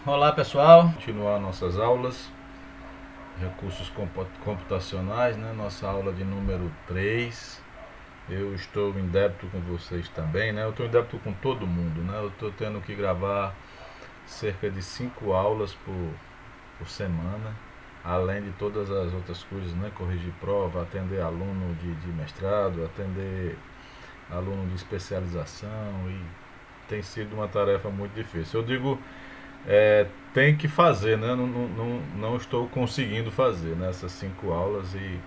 Olá pessoal, continuar nossas aulas, recursos computacionais, né? Nossa aula de número 3. Eu estou em débito com vocês também, né? Eu estou em débito com todo mundo, né? Eu estou tendo que gravar cerca de 5 aulas por semana, além de todas as outras coisas, né? Corrigir prova, atender aluno de mestrado, atender aluno de especialização, e tem sido uma tarefa muito difícil. Eu digo tem que fazer, né? Não estou conseguindo fazer nessas 5 aulas, e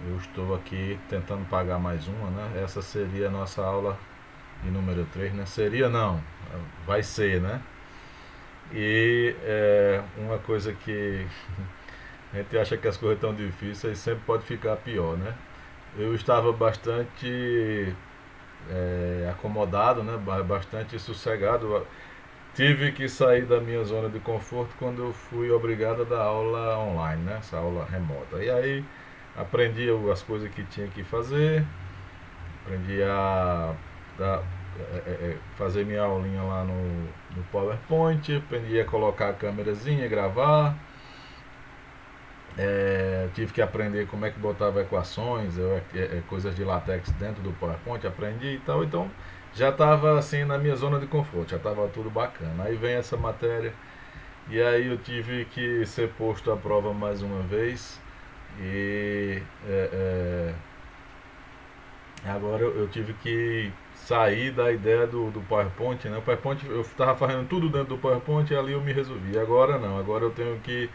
eu estou aqui tentando pagar mais uma, né? Essa seria a nossa aula de número 3, né? Seria não, vai ser, né? E uma coisa que a gente acha que as coisas estão difíceis, sempre pode ficar pior, né? Eu estava bastante acomodado, né? Bastante sossegado. Tive que sair da minha zona de conforto quando eu fui obrigado a dar aula online, né? Essa aula remota. E aí aprendi as coisas que tinha que fazer, aprendi a dar, fazer minha aulinha lá no PowerPoint, aprendi a colocar a câmerazinha, gravar. Tive que aprender como é que botava equações, coisas de latex dentro do PowerPoint, aprendi e tal. Então já estava assim na minha zona de conforto, já estava tudo bacana. Aí vem essa matéria e aí eu tive que ser posto à prova mais uma vez. E agora eu tive que sair da ideia do PowerPoint, né? O PowerPoint, eu estava fazendo tudo dentro do PowerPoint e ali eu me resolvi. Agora não, agora eu tenho que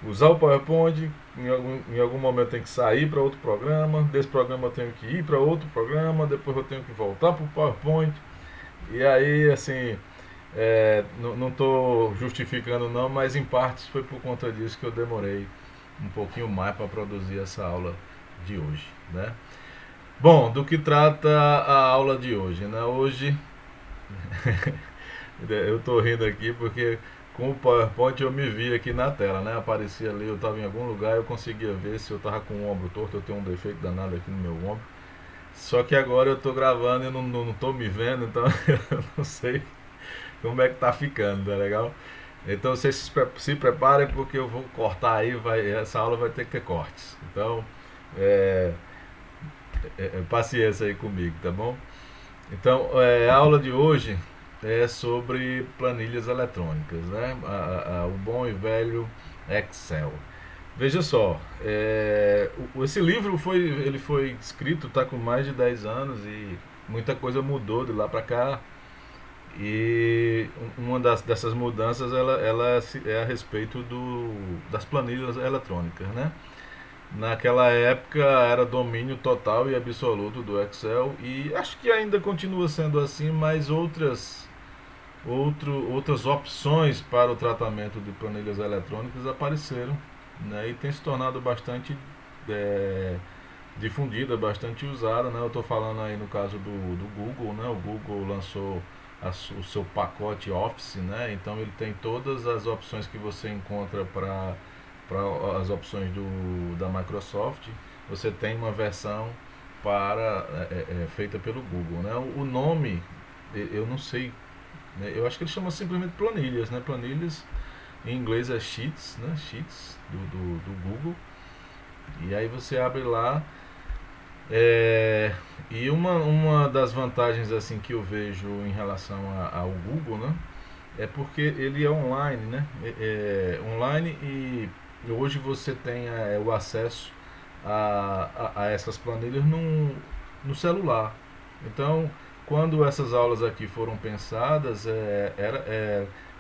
usar o PowerPoint, em algum momento eu tenho que sair para outro programa, desse programa eu tenho que ir para outro programa, depois eu tenho que voltar para o PowerPoint. E aí, assim, não estou justificando não, mas em partes foi por conta disso que eu demorei um pouquinho mais para produzir essa aula de hoje, né? Bom, do que trata a aula de hoje, né? Hoje eu estou rindo aqui porque com o PowerPoint eu me vi aqui na tela, né? Aparecia ali, eu estava em algum lugar, eu conseguia ver se eu estava com o ombro torto, eu tenho um defeito danado aqui no meu ombro. Só que agora eu estou gravando e não estou me vendo, então eu não sei como é que tá ficando, tá legal? Então vocês se preparem porque eu vou cortar aí, essa aula vai ter que ter cortes. Então, é, paciência aí comigo, tá bom? Então, a aula de hoje é sobre planilhas eletrônicas, né? O bom e velho Excel. Veja só, esse livro ele foi escrito, está com mais de 10 anos e muita coisa mudou de lá para cá. E uma dessas mudanças ela é a respeito das planilhas eletrônicas, né? Naquela época era domínio total e absoluto do Excel, e acho que ainda continua sendo assim, mas outras opções para o tratamento de planilhas eletrônicas apareceram, né? E tem se tornado bastante é, difundida, bastante usada, né? Eu estou falando aí no caso do Google, né? O Google lançou o seu pacote Office, né? Então ele tem todas as opções que você encontra para as opções da Microsoft. Você tem uma versão para feita pelo Google, né? O nome eu não sei, né? Eu acho que ele chama simplesmente planilhas, né? Planilhas em inglês é Sheets, né? Sheets do Google. E aí você abre lá. E uma das vantagens assim que eu vejo em relação ao Google, né, é porque ele é online, né? Online, e hoje você tem o acesso a essas planilhas no celular. Então, quando essas aulas aqui foram pensadas,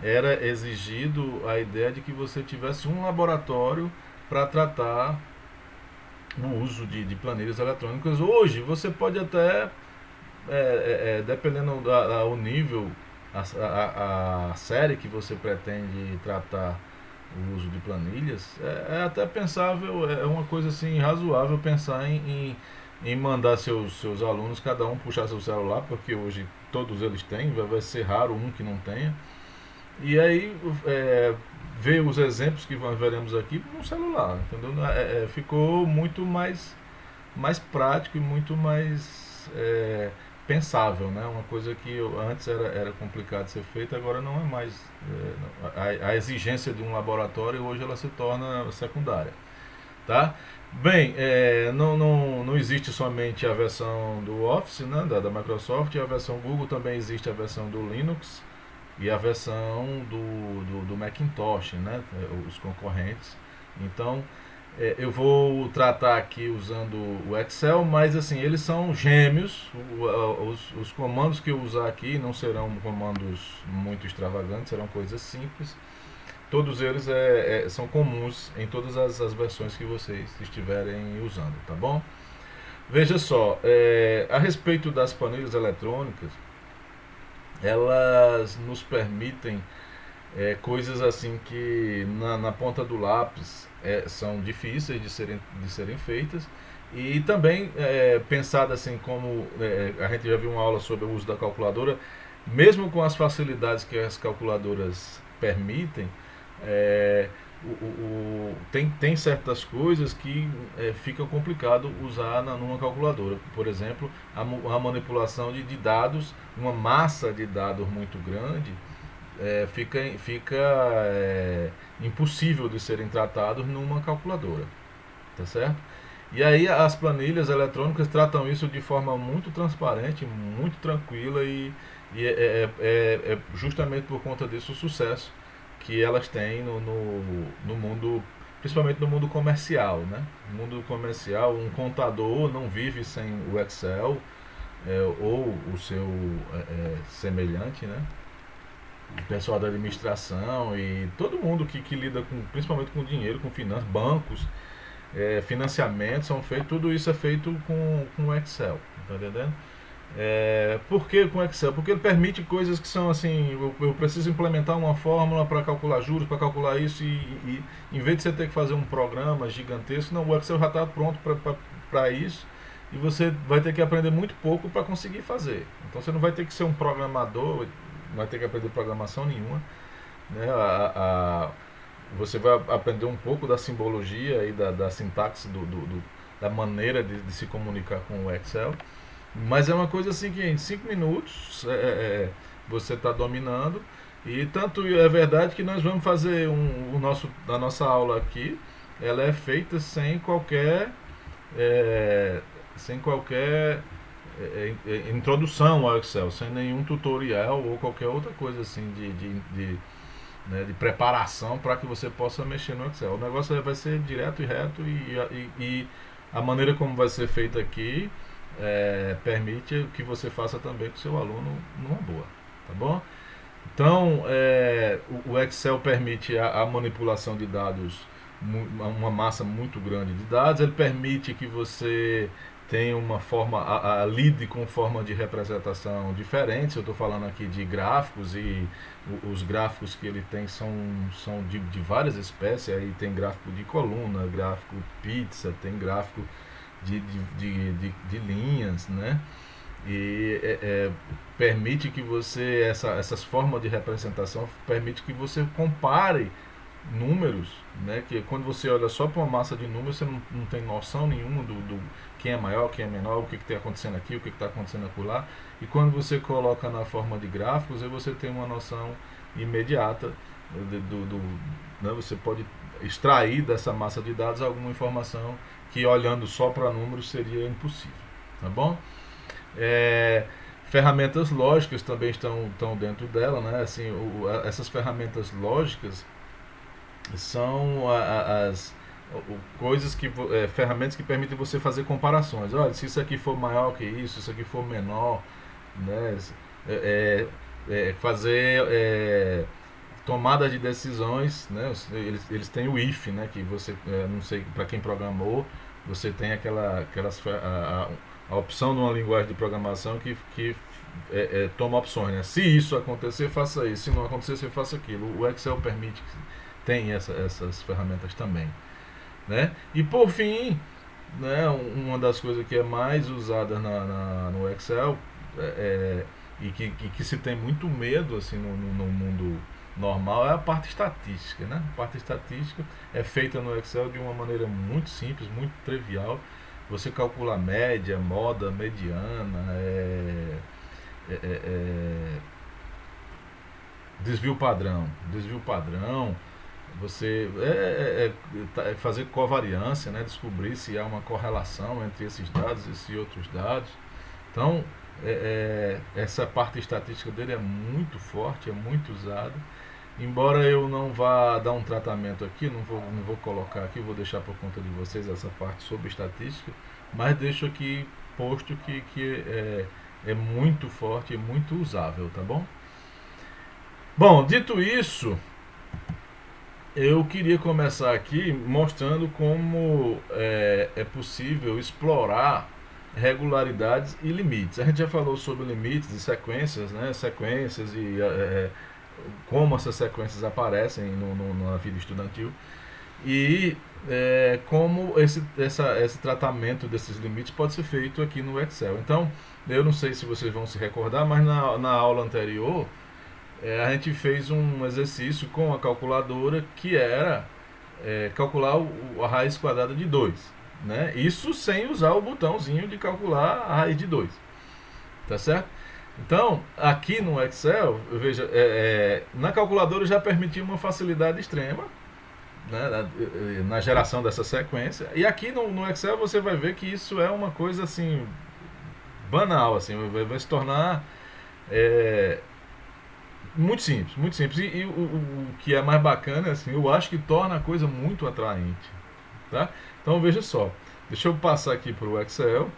era exigido a ideia de que você tivesse um laboratório para tratar o uso de planilhas eletrônicas. Hoje você pode até, dependendo do nível, a série que você pretende tratar o uso de planilhas, é até pensável, é uma coisa assim razoável pensar em mandar seus alunos, cada um puxar seu celular, porque hoje todos eles têm, vai ser raro um que não tenha. E aí ver os exemplos que veremos aqui no celular, entendeu? Ficou muito mais prático e muito mais pensável, né? Uma coisa que antes era complicado de ser feita, agora não é mais. A exigência de um laboratório hoje ela se torna secundária, tá? Bem, não existe somente a versão do Office, né, da Microsoft, e a versão Google, também existe a versão do Linux e a versão do Macintosh, né, os concorrentes. Então, eu vou tratar aqui usando o Excel, mas assim, eles são gêmeos. Os comandos que eu usar aqui não serão comandos muito extravagantes, serão coisas simples. Todos eles são comuns em todas as versões que vocês estiverem usando, tá bom? Veja só, a respeito das planilhas eletrônicas, elas nos permitem coisas assim que na ponta do lápis são difíceis de serem feitas, e também pensado assim como a gente já viu uma aula sobre o uso da calculadora, mesmo com as facilidades que as calculadoras permitem, é, tem certas coisas que fica complicado usar numa calculadora. Por exemplo, a manipulação de dados, uma massa de dados muito grande, fica impossível de serem tratados numa calculadora, tá certo? E aí as planilhas eletrônicas tratam isso de forma muito transparente, muito tranquila, e justamente por conta disso o sucesso que elas têm no mundo, principalmente no mundo comercial, né? No mundo comercial, um contador não vive sem o Excel, ou o seu semelhante, né? O pessoal da administração e todo mundo que lida principalmente com dinheiro, com finanças, bancos, financiamentos são feitos, tudo isso é feito com o Excel, tá entendendo? Por que com Excel? Porque ele permite coisas que são assim, eu preciso implementar uma fórmula para calcular juros, para calcular isso, e em vez de você ter que fazer um programa gigantesco, não, o Excel já está pronto para isso, e você vai ter que aprender muito pouco para conseguir fazer. Então você não vai ter que ser um programador, não vai ter que aprender programação nenhuma, né? Você vai aprender um pouco da simbologia e da sintaxe, da maneira de se comunicar com o Excel. Mas é uma coisa assim que em 5 minutos você está dominando. E tanto é verdade que nós vamos fazer a nossa aula aqui, ela é feita sem qualquer introdução ao Excel, sem nenhum tutorial ou qualquer outra coisa assim de preparação para que você possa mexer no Excel. O negócio vai ser direto e reto, e a maneira como vai ser feito aqui permite que você faça também com o seu aluno numa boa, tá bom? Então, o Excel permite a manipulação de dados, uma massa muito grande de dados. Ele permite que você tenha uma forma, lide com forma de representação diferentes. Eu estou falando aqui de gráficos, e os gráficos que ele tem são de várias espécies. Aí tem gráfico de coluna, gráfico pizza, tem gráfico de linhas, né? E permite que você, essas formas de representação permite que você compare números, né? Que quando você olha só para uma massa de números, você não tem noção nenhuma do quem é maior, quem é menor, o que está acontecendo aqui, o que está acontecendo acolá. E quando você coloca na forma de gráficos, aí você tem uma noção imediata né? Você pode extrair dessa massa de dados alguma informação que, olhando só para números, seria impossível, tá bom? Ferramentas lógicas também estão dentro dela, né? Assim, essas ferramentas lógicas são coisas ferramentas que permitem você fazer comparações. Olha, se isso aqui for maior que isso aqui for menor, né? Fazer tomada de decisões, né? Eles têm o if, né? Que você, não sei, para quem programou, você tem a opção de uma linguagem de programação que toma opções, né? Se isso acontecer, faça isso. Se não acontecer, você faça aquilo. O Excel permite que tem essas ferramentas também, né? E por fim, né, uma das coisas que é mais usada no Excel, e que se tem muito medo assim no mundo normal, é a parte estatística, né? A parte estatística é feita no Excel de uma maneira muito simples, muito trivial. você calcula média, moda, mediana, é, é, é, desvio padrão. Desvio padrão, você fazer covariância, né? Descobrir se há uma correlação entre esses dados e outros dados. Então, essa parte estatística dele é muito forte, é muito usada. Embora eu não vá dar um tratamento aqui, não vou colocar aqui, vou deixar por conta de vocês essa parte sobre estatística, mas deixo aqui posto que é muito forte e muito usável, tá bom? Bom, dito isso, eu queria começar aqui mostrando como é possível explorar regularidades e limites. A gente já falou sobre limites e sequências, né? Sequências e como essas sequências aparecem na vida estudantil e como esse tratamento desses limites pode ser feito aqui no Excel. Então, eu não sei se vocês vão se recordar, mas na aula anterior a gente fez um exercício com a calculadora que era calcular a raiz quadrada de 2. Né? Isso sem usar o botãozinho de calcular a raiz de 2. Tá certo? Então, aqui no Excel, veja, na calculadora já permitia uma facilidade extrema, né, na geração dessa sequência. E aqui no Excel você vai ver que isso é uma coisa assim banal, assim, vai se tornar muito simples, muito simples. E o que é mais bacana, assim, eu acho que torna a coisa muito atraente. Tá? Então veja só, deixa eu passar aqui para o Excel.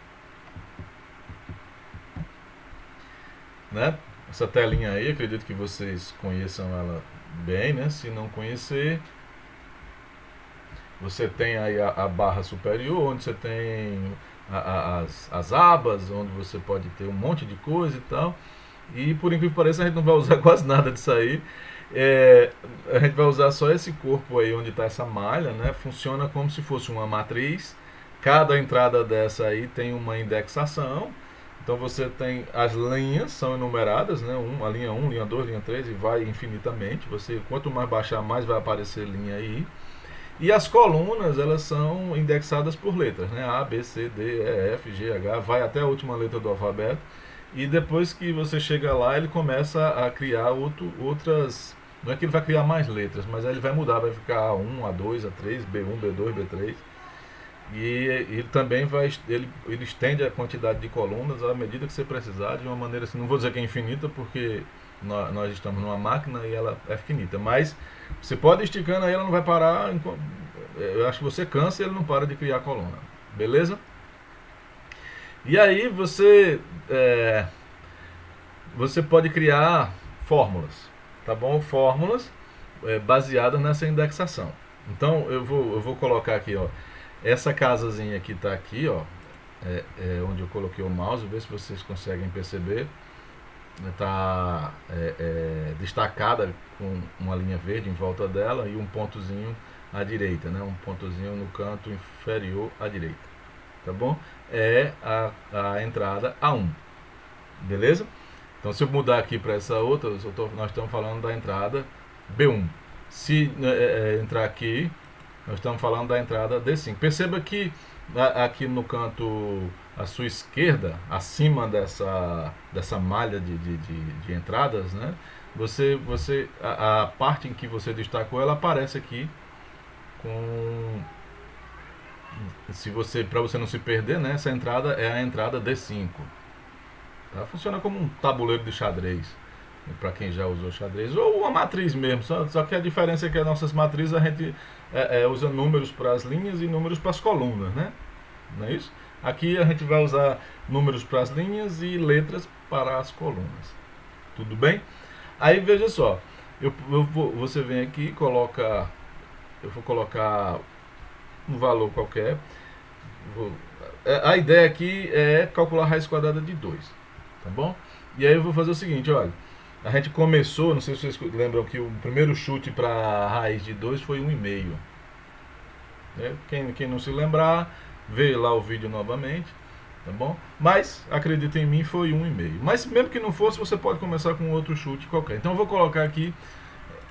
Né? Essa telinha aí, acredito que vocês conheçam ela bem, né? Se não conhecer, você tem aí a barra superior, onde você tem as abas, onde você pode ter um monte de coisa e tal. E por incrível que pareça, a gente não vai usar quase nada disso aí. A gente vai usar só esse corpo aí onde está essa malha, né? Funciona como se fosse uma matriz. Cada entrada dessa aí tem uma indexação. Então você tem as linhas, são enumeradas, né? A linha 1, linha 2, linha 3 e vai infinitamente. Você, quanto mais baixar, mais vai aparecer linha aí. E as colunas, elas são indexadas por letras, né? A, B, C, D, E, F, G, H, vai até a última letra do alfabeto. E depois que você chega lá, ele começa a criar outras... Não é que ele vai criar mais letras, mas aí ele vai mudar, vai ficar A1, A2, A3, B1, B2, B3. E ele também ele estende a quantidade de colunas à medida que você precisar, de uma maneira assim, não vou dizer que é infinita, porque nós estamos numa máquina e ela é finita, mas você pode ir esticando aí, ela não vai parar, eu acho que você cansa e ele não para de criar coluna, beleza? E aí você pode criar fórmulas, tá bom? Fórmulas baseadas nessa indexação. Então eu vou colocar aqui, ó, essa casazinha que está aqui, ó, onde eu coloquei o mouse, ver se vocês conseguem perceber. Está destacada com uma linha verde em volta dela e um pontozinho à direita, né? Um pontozinho no canto inferior à direita, tá bom? É a entrada A1, beleza? Então se eu mudar aqui para essa outra, nós estamos falando da entrada B1. Se entrar aqui, nós estamos falando da entrada D5. Perceba que aqui no canto à sua esquerda, acima dessa malha de entradas, né? A parte em que você destacou, ela aparece aqui com... para você não se perder, né? Essa entrada é a entrada D5. Tá? Funciona como um tabuleiro de xadrez, para quem já usou xadrez, ou uma matriz mesmo, só que a diferença é que as nossas matrizes a gente usa números para as linhas e números para as colunas, né? Não é isso? Aqui a gente vai usar números para as linhas e letras para as colunas. Tudo bem? Aí veja só, você vem aqui e coloca, eu vou colocar um valor qualquer. A ideia aqui é calcular a raiz quadrada de 2, tá bom? E aí eu vou fazer o seguinte, olha, a gente começou, não sei se vocês lembram que o primeiro chute para a raiz de 2 foi 1,5. Quem não se lembrar, vê lá o vídeo novamente, tá bom? Mas, acredita em mim, foi 1,5. Mas mesmo que não fosse, você pode começar com outro chute qualquer. Então eu vou colocar aqui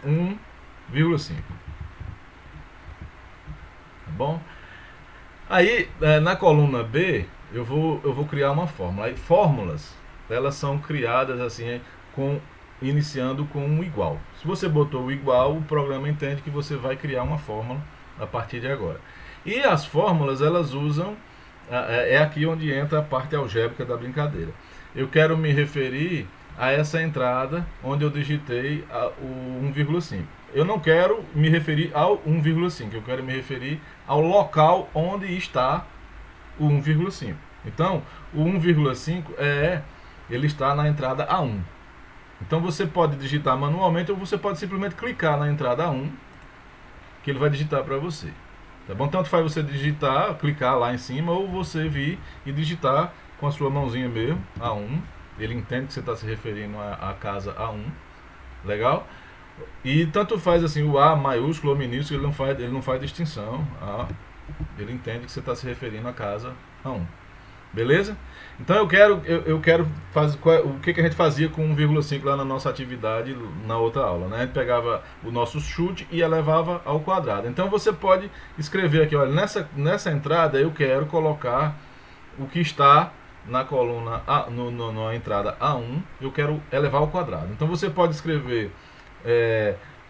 1,5. Tá bom? Aí, na coluna B, eu vou criar uma fórmula. Aí, fórmulas, elas são criadas assim, iniciando com um igual. Se você botou o igual, o programa entende que você vai criar uma fórmula a partir de agora. E as fórmulas, elas usam, é aqui onde entra a parte algébrica da brincadeira. Eu quero me referir a essa entrada onde eu digitei o 1,5. Eu não quero me referir ao 1,5, eu quero me referir ao local onde está o 1,5. Então, o 1,5 ele está na entrada A1. Então você pode digitar manualmente ou você pode simplesmente clicar na entrada A1 que ele vai digitar para você. Tá bom? Tanto faz você digitar, clicar lá em cima ou você vir e digitar com a sua mãozinha mesmo, A1. Ele entende que você está se referindo à casa A1. Legal? E tanto faz assim, o A maiúsculo ou minúsculo, ele não faz distinção. Ele entende que você está se referindo à casa A1. Beleza? Então eu quero fazer o que a gente fazia com 1,5 lá na nossa atividade na outra aula, né? A gente pegava o nosso chute e elevava ao quadrado. Então você pode escrever aqui, olha, nessa entrada eu quero colocar o que está na coluna na entrada A1, eu quero elevar ao quadrado. Então você pode escrever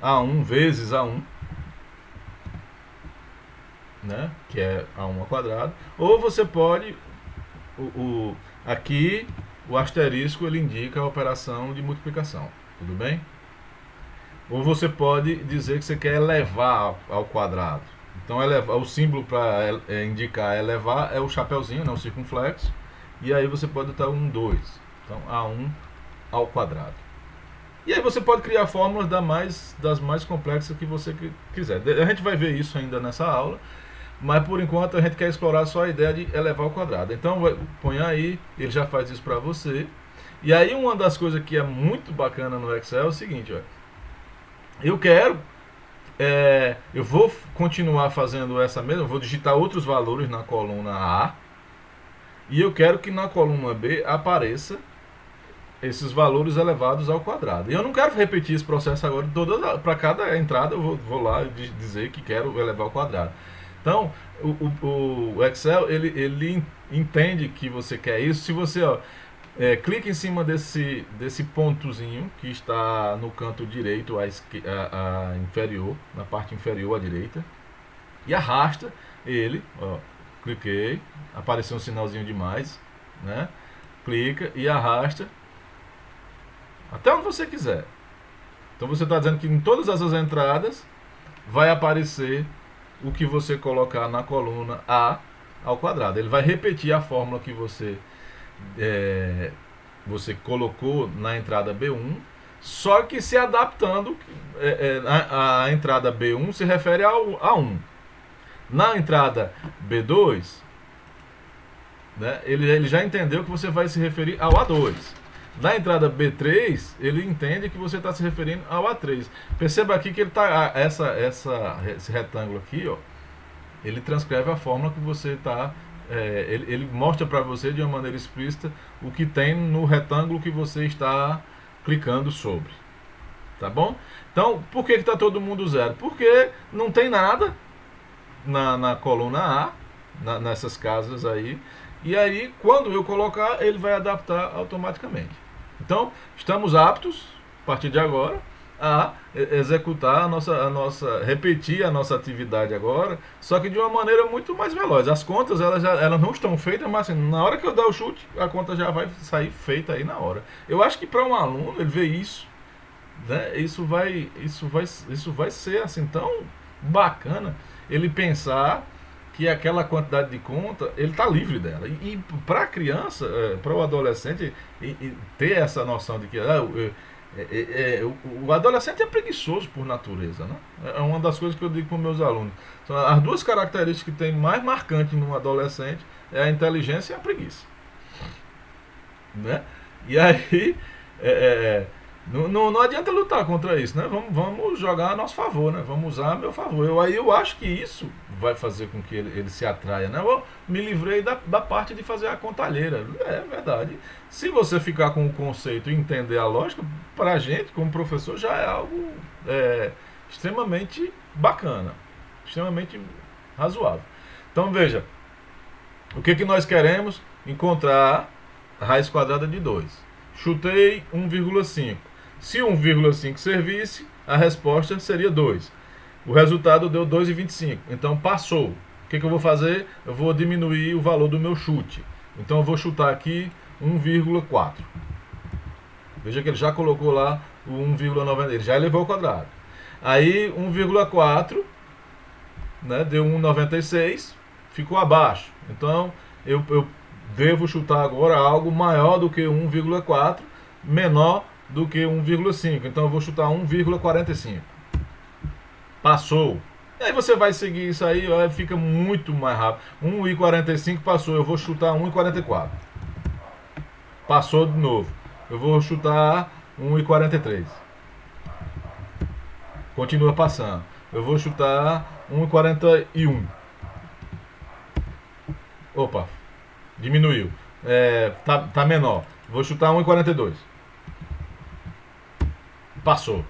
A1 vezes A1, né? Que é A1 ao quadrado, ou você pode aqui o asterisco ele indica a operação de multiplicação, tudo bem? Ou você pode dizer que você quer elevar ao quadrado. Então o símbolo para indicar elevar é o chapeuzinho, não o circunflexo. E aí você pode botar 1, 2. Então A1 ao quadrado. E aí você pode criar fórmulas das mais complexas que você quiser. A gente vai ver isso ainda nessa aula. Mas por enquanto a gente quer explorar só a ideia de elevar ao quadrado. Então põe aí, ele já faz isso para você. E aí uma das coisas que é muito bacana no Excel é o seguinte, ó. Eu vou continuar fazendo essa mesma, vou digitar outros valores na coluna A. E eu quero que na coluna B apareça esses valores elevados ao quadrado. E eu não quero repetir esse processo agora, para cada entrada eu vou lá dizer que quero elevar ao quadrado. Então, o Excel, ele entende que você quer isso. Se você clica em cima desse pontozinho que está no canto direito, inferior, na parte inferior à direita, e arrasta ele, cliquei, apareceu um sinalzinho de mais, né? Clica e arrasta até onde você quiser. Então você está dizendo que em todas essas entradas vai aparecer o que você colocar na coluna A ao quadrado. Ele vai repetir a fórmula que você colocou na entrada B1, só que se adaptando. A entrada B1 se refere ao A1. Na entrada B2, né, ele já entendeu que você vai se referir ao A2. Na entrada B3, ele entende que você está se referindo ao A3. Perceba aqui que ele tá, esse retângulo aqui, ó, ele transcreve a fórmula que você está. Ele mostra para você de uma maneira explícita o que tem no retângulo que você está clicando sobre. Tá bom? Então, por que está todo mundo zero? Porque não tem nada na coluna A, nessas casas aí. E aí, quando eu colocar, ele vai adaptar automaticamente. Então, estamos aptos, a partir de agora, a executar repetir a nossa atividade agora, só que de uma maneira muito mais veloz. As contas, elas não estão feitas, mas assim, na hora que eu der o chute, a conta já vai sair feita aí na hora. Eu acho que para um aluno, ele ver isso, né, isso vai ser assim tão bacana, ele pensar que aquela quantidade de conta, ele está livre dela. E para a criança, para o adolescente, ter essa noção de que o adolescente é preguiçoso por natureza, né? É uma das coisas que eu digo para os meus alunos. Então, as duas características que tem mais marcante no adolescente é a inteligência e a preguiça, né? E aí não adianta lutar contra isso, né? Vamos jogar a nosso favor, né? Vamos usar a meu favor. Eu acho que isso vai fazer com que ele se atraia, né? Eu me livrei da parte de fazer a contalheira. É verdade. Se você ficar com o conceito e entender a lógica, pra gente, como professor, já é algo extremamente bacana, extremamente razoável. Então veja, O que nós queremos? Encontrar a raiz quadrada de 2. Chutei 1,5. Se 1,5 servisse, a resposta seria 2. O resultado deu 2,25. Então passou. O que eu vou fazer? Eu vou diminuir o valor do meu chute. Então eu vou chutar aqui 1,4. Veja que ele já colocou lá o 1,90. Ele já elevou ao quadrado. Aí 1,4, né, deu 1,96, ficou abaixo. Então eu devo chutar agora algo maior do que 1,4, menor do que 1,5. Então eu vou chutar 1,45. Passou. E aí você vai seguir isso aí, ó, fica muito mais rápido. 1,45 passou, eu vou chutar 1,44. Passou de novo. Eu vou chutar 1,43. Continua passando. Eu vou chutar 1,41. Opa, diminuiu. Tá menor. Vou chutar 1,42. Passou.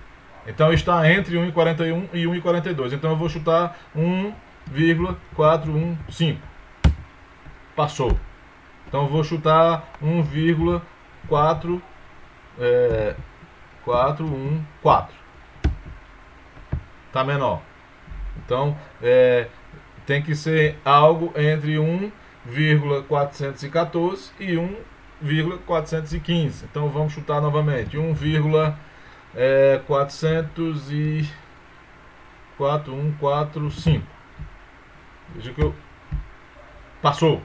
Então está entre 1,41 e 1,42. Então eu vou chutar 1,415. Passou. Então eu vou chutar 1,414. Tá menor. Então tem que ser algo entre 1,414 e 1,415. Então vamos chutar novamente. 1,4145. Veja que eu... Passou.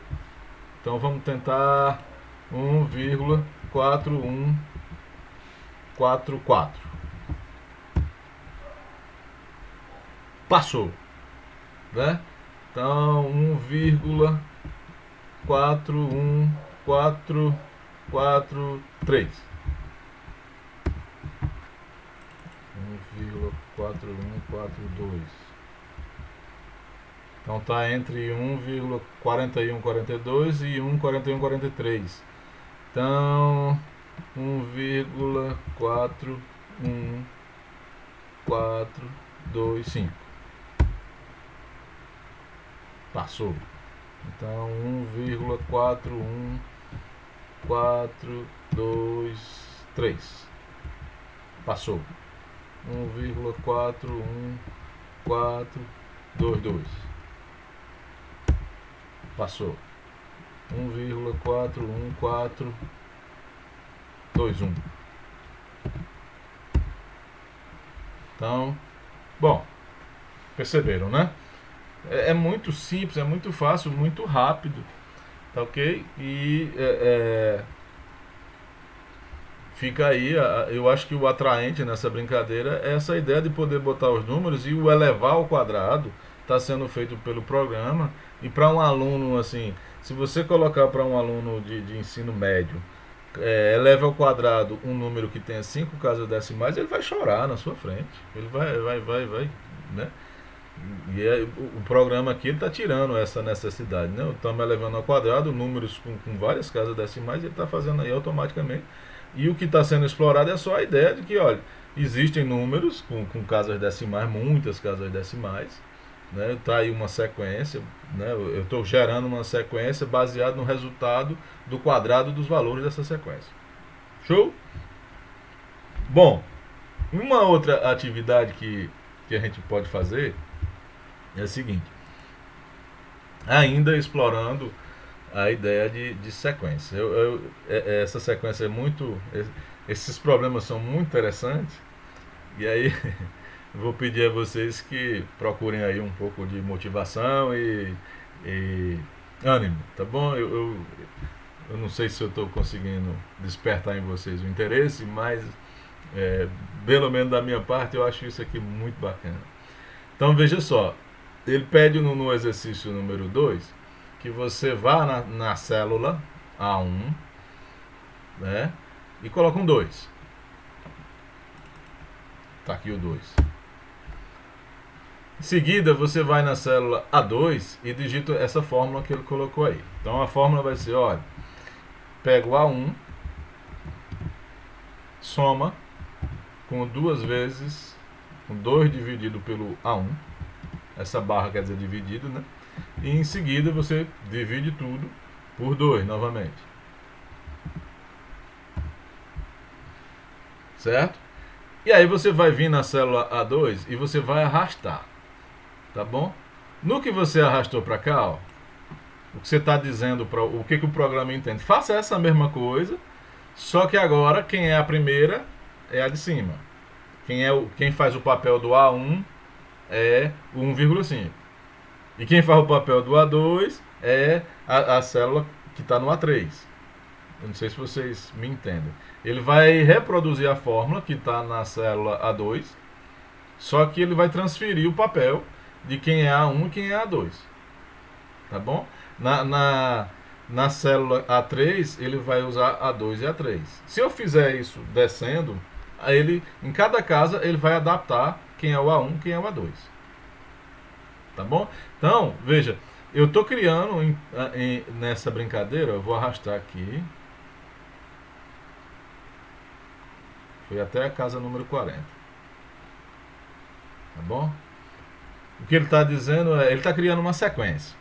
Então vamos tentar 1,4144. Passou, né? Então 1,41443. 1,4142. Então está entre 1,4142 e 1,4143. Então 1,41425. Passou. Então 1,41423. Passou. 1,41422. Passou. 1,41421. Então, bom, perceberam, né? É muito simples, é muito fácil, muito rápido, tá ok? E fica aí, eu acho que o atraente nessa brincadeira é essa ideia de poder botar os números e o elevar ao quadrado está sendo feito pelo programa. E para um aluno, assim, se você colocar para um aluno de ensino médio, eleva ao quadrado um número que tenha 5 casas decimais, ele vai chorar na sua frente. Ele vai, né? E o programa aqui está tirando essa necessidade, né? Estamos elevando ao quadrado números com várias casas decimais, ele está fazendo aí automaticamente. E o que está sendo explorado é só a ideia de que, olha, existem números com casas decimais, muitas casas decimais, né? Está aí uma sequência, né? Eu estou gerando uma sequência baseada no resultado do quadrado dos valores dessa sequência. Show? Bom, uma outra atividade que a gente pode fazer é a seguinte, ainda explorando a ideia de sequência. Essa sequência é muito... Esses problemas são muito interessantes. E aí vou pedir a vocês que procurem aí um pouco de motivação e ânimo, tá bom? Eu não sei se eu estou conseguindo despertar em vocês o interesse, mas pelo menos da minha parte eu acho isso aqui muito bacana. Então veja só, ele pede no exercício número 2 que você vá na célula A1, né, e coloca um 2. Está aqui o 2. Em seguida, você vai na célula A2 e digita essa fórmula que ele colocou aí. Então a fórmula vai ser, olha, pega o A1, soma com 2 vezes, com 2 dividido pelo A1, essa barra quer dizer dividido, né? e em seguida você divide tudo por 2 novamente. Certo? E aí você vai vir na célula A2 e você vai arrastar. Tá bom? No que você arrastou para cá, ó, o que você está dizendo, o que o programa entende? Faça essa mesma coisa, só que agora quem é a primeira é a de cima. Quem faz o papel do A1 é o 1,5. E quem faz o papel do A2 é a célula que está no A3. Eu não sei se vocês me entendem. Ele vai reproduzir a fórmula que está na célula A2, só que ele vai transferir o papel de quem é A1 e quem é A2. Tá bom? Na célula A3, ele vai usar A2 e A3. Se eu fizer isso descendo, em cada casa ele vai adaptar quem é o A1 e quem é o A2. Tá bom? Então, veja, eu estou criando nessa brincadeira, eu vou arrastar aqui. Foi até a casa número 40. Tá bom? O que ele está dizendo é, ele está criando uma sequência.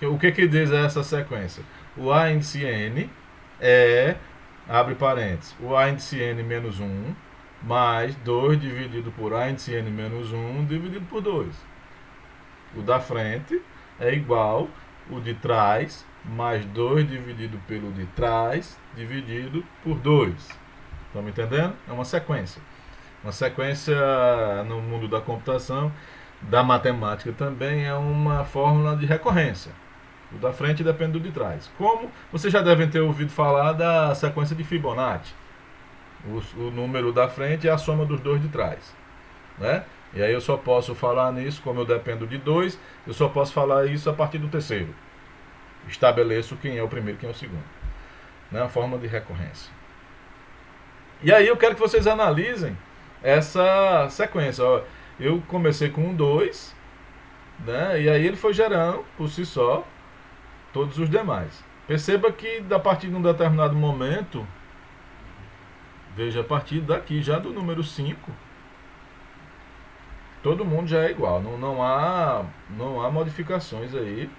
O que diz essa sequência? O A índice N é, abre parênteses, o A índice N menos 1 mais 2 dividido por A índice N menos 1 dividido por 2. O da frente é igual o de trás mais 2 dividido pelo de trás dividido por 2. Estão me entendendo? É uma sequência. Uma sequência no mundo da computação, da matemática também, é uma fórmula de recorrência. O da frente depende do de trás. Como vocês já devem ter ouvido falar da sequência de Fibonacci. O número da frente é a soma dos dois de trás. Né? E aí eu só posso falar nisso, como eu dependo de 2, eu só posso falar isso a partir do terceiro. Estabeleço quem é o primeiro e quem é o segundo. Né? A fórmula de recorrência. E aí eu quero que vocês analisem essa sequência. Ó, eu comecei com um 2, né? E aí ele foi gerando por si só todos os demais. Perceba que a partir de um determinado momento, veja, a partir daqui, já do número 5, todo mundo já é igual. Não há modificações aí.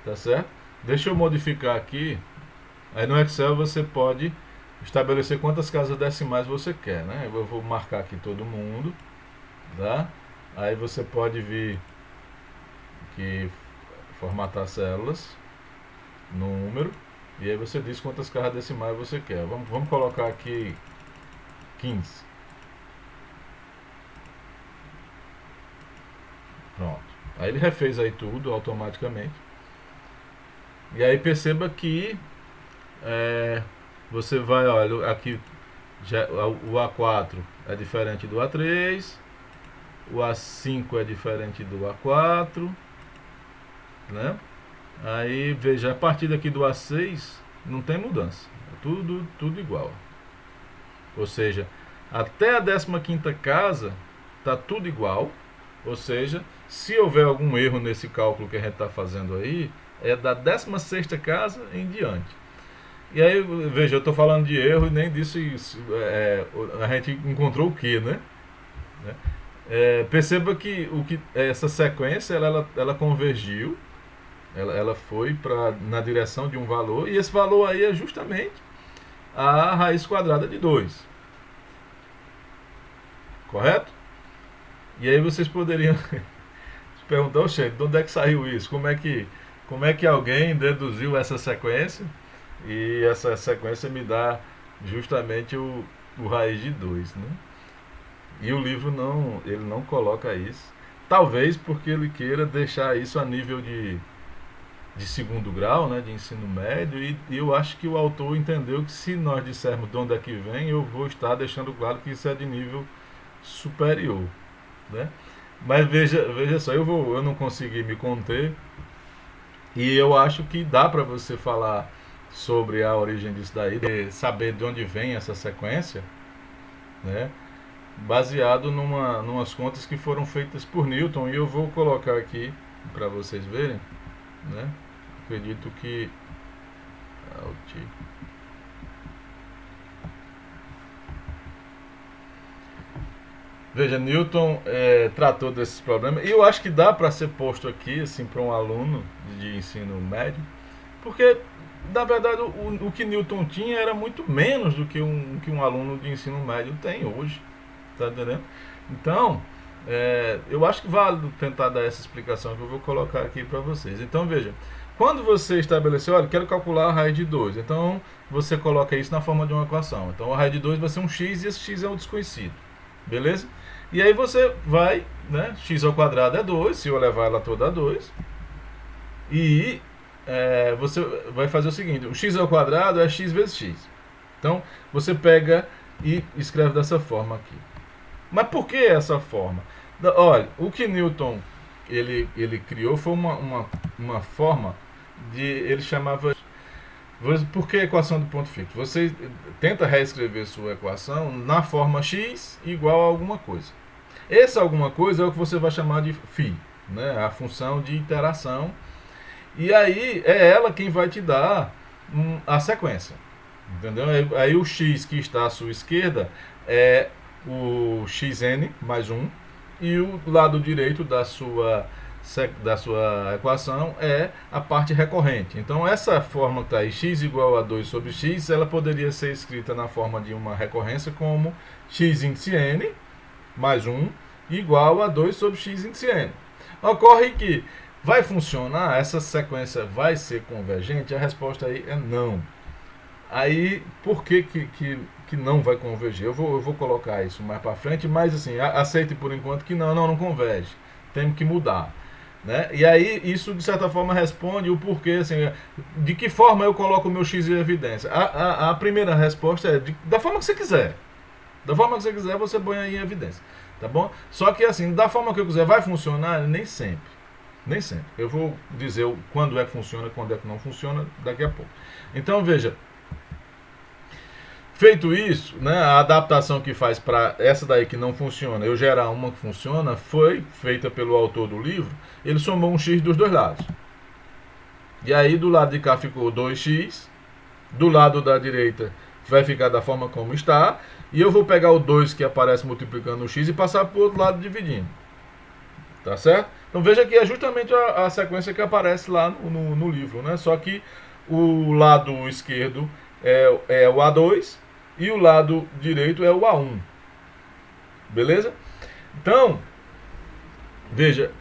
Tá certo? Deixa eu modificar aqui. Aí no Excel você pode estabelecer quantas casas decimais você quer, né? Eu vou marcar aqui todo mundo, tá? Aí você pode vir aqui, formatar células, número, e aí você diz quantas casas decimais você quer. Vamos colocar aqui 15. Pronto. Aí ele refez aí tudo automaticamente. E aí perceba que você vai, olha, aqui já, o A4 é diferente do A3, o A5 é diferente do A4, né? Aí veja, a partir daqui do A6 não tem mudança, é tudo igual. Ou seja, até a 15ª casa tá tudo igual. Ou seja, se houver algum erro nesse cálculo que a gente está fazendo aí, é da 16ª casa em diante. E aí, veja, eu estou falando de erro e nem disso a gente encontrou o que, né? Perceba que essa sequência ela convergiu, ela foi na direção de um valor, e esse valor aí é justamente a raiz quadrada de 2. Correto? E aí vocês poderiam se perguntar, gente, de onde é que saiu isso? Como é que alguém deduziu essa sequência? E essa sequência me dá justamente o raiz de 2, né? E o livro ele não coloca isso. Talvez porque ele queira deixar isso a nível de segundo grau, né, de ensino médio, e eu acho que o autor entendeu que se nós dissermos de onde é que vem, eu vou estar deixando claro que isso é de nível superior, né? Mas veja só, eu não consegui me conter, e eu acho que dá para você falar sobre a origem disso daí, saber de onde vem essa sequência, né? Baseado numas contas que foram feitas por Newton, e eu vou colocar aqui para vocês verem, né? Acredito que Veja, Newton tratou desses problemas e eu acho que dá para ser posto aqui, assim, para um aluno de ensino médio, porque, na verdade, o que Newton tinha era muito menos do que um aluno de ensino médio tem hoje, tá entendendo? Então, eu acho que vale tentar dar essa explicação que eu vou colocar aqui para vocês. Então, veja, quando você estabeleceu, olha, quero calcular a raiz de 2, então você coloca isso na forma de uma equação. Então, a raiz de 2 vai ser um x e esse x é um desconhecido. Beleza? E aí você vai, né? X ao quadrado é 2, se eu levar ela toda a 2. E você vai fazer o seguinte: o x ao quadrado é x vezes x. Então você pega e escreve dessa forma aqui. Mas por que essa forma? Olha, o que Newton ele criou foi uma forma de. Ele chamava. Por que a equação de ponto fixo? Você tenta reescrever sua equação na forma x igual a alguma coisa. Esse alguma coisa é o que você vai chamar de φ, né? A função de iteração. E aí é ela quem vai te dar a sequência. Entendeu? Aí o x que está à sua esquerda é o xn mais 1 e o lado direito da sua equação é a parte recorrente. Então essa forma que está aí, x igual a 2 sobre x, ela poderia ser escrita na forma de uma recorrência como x índice n mais 1 igual a 2 sobre x índice n. Ocorre que vai funcionar, essa sequência vai ser convergente? A resposta aí é não. Aí, por que não vai convergir? Eu vou colocar isso mais para frente, mas assim, aceite por enquanto que não converge. Temos que mudar. Né? E aí, isso de certa forma responde o porquê, assim, de que forma eu coloco o meu x em evidência. A primeira resposta é da forma que você quiser. Da forma que você quiser, você põe aí em evidência. Tá bom? Só que assim, da forma que eu quiser, vai funcionar? Nem sempre. Nem sempre. Eu vou dizer quando é que funciona e quando é que não funciona daqui a pouco. Então, veja. Feito isso, né, a adaptação que faz para essa daí que não funciona, eu gerar uma que funciona, foi feita pelo autor do livro. Ele somou um x dos dois lados. E aí do lado de cá ficou 2x, do lado da direita vai ficar da forma como está, e eu vou pegar o 2 que aparece multiplicando o x e passar para o outro lado dividindo. Tá certo? Então veja que é justamente a sequência que aparece lá no livro, né? Só que o lado esquerdo é o A2 e o lado direito é o A1. Beleza? Então, veja,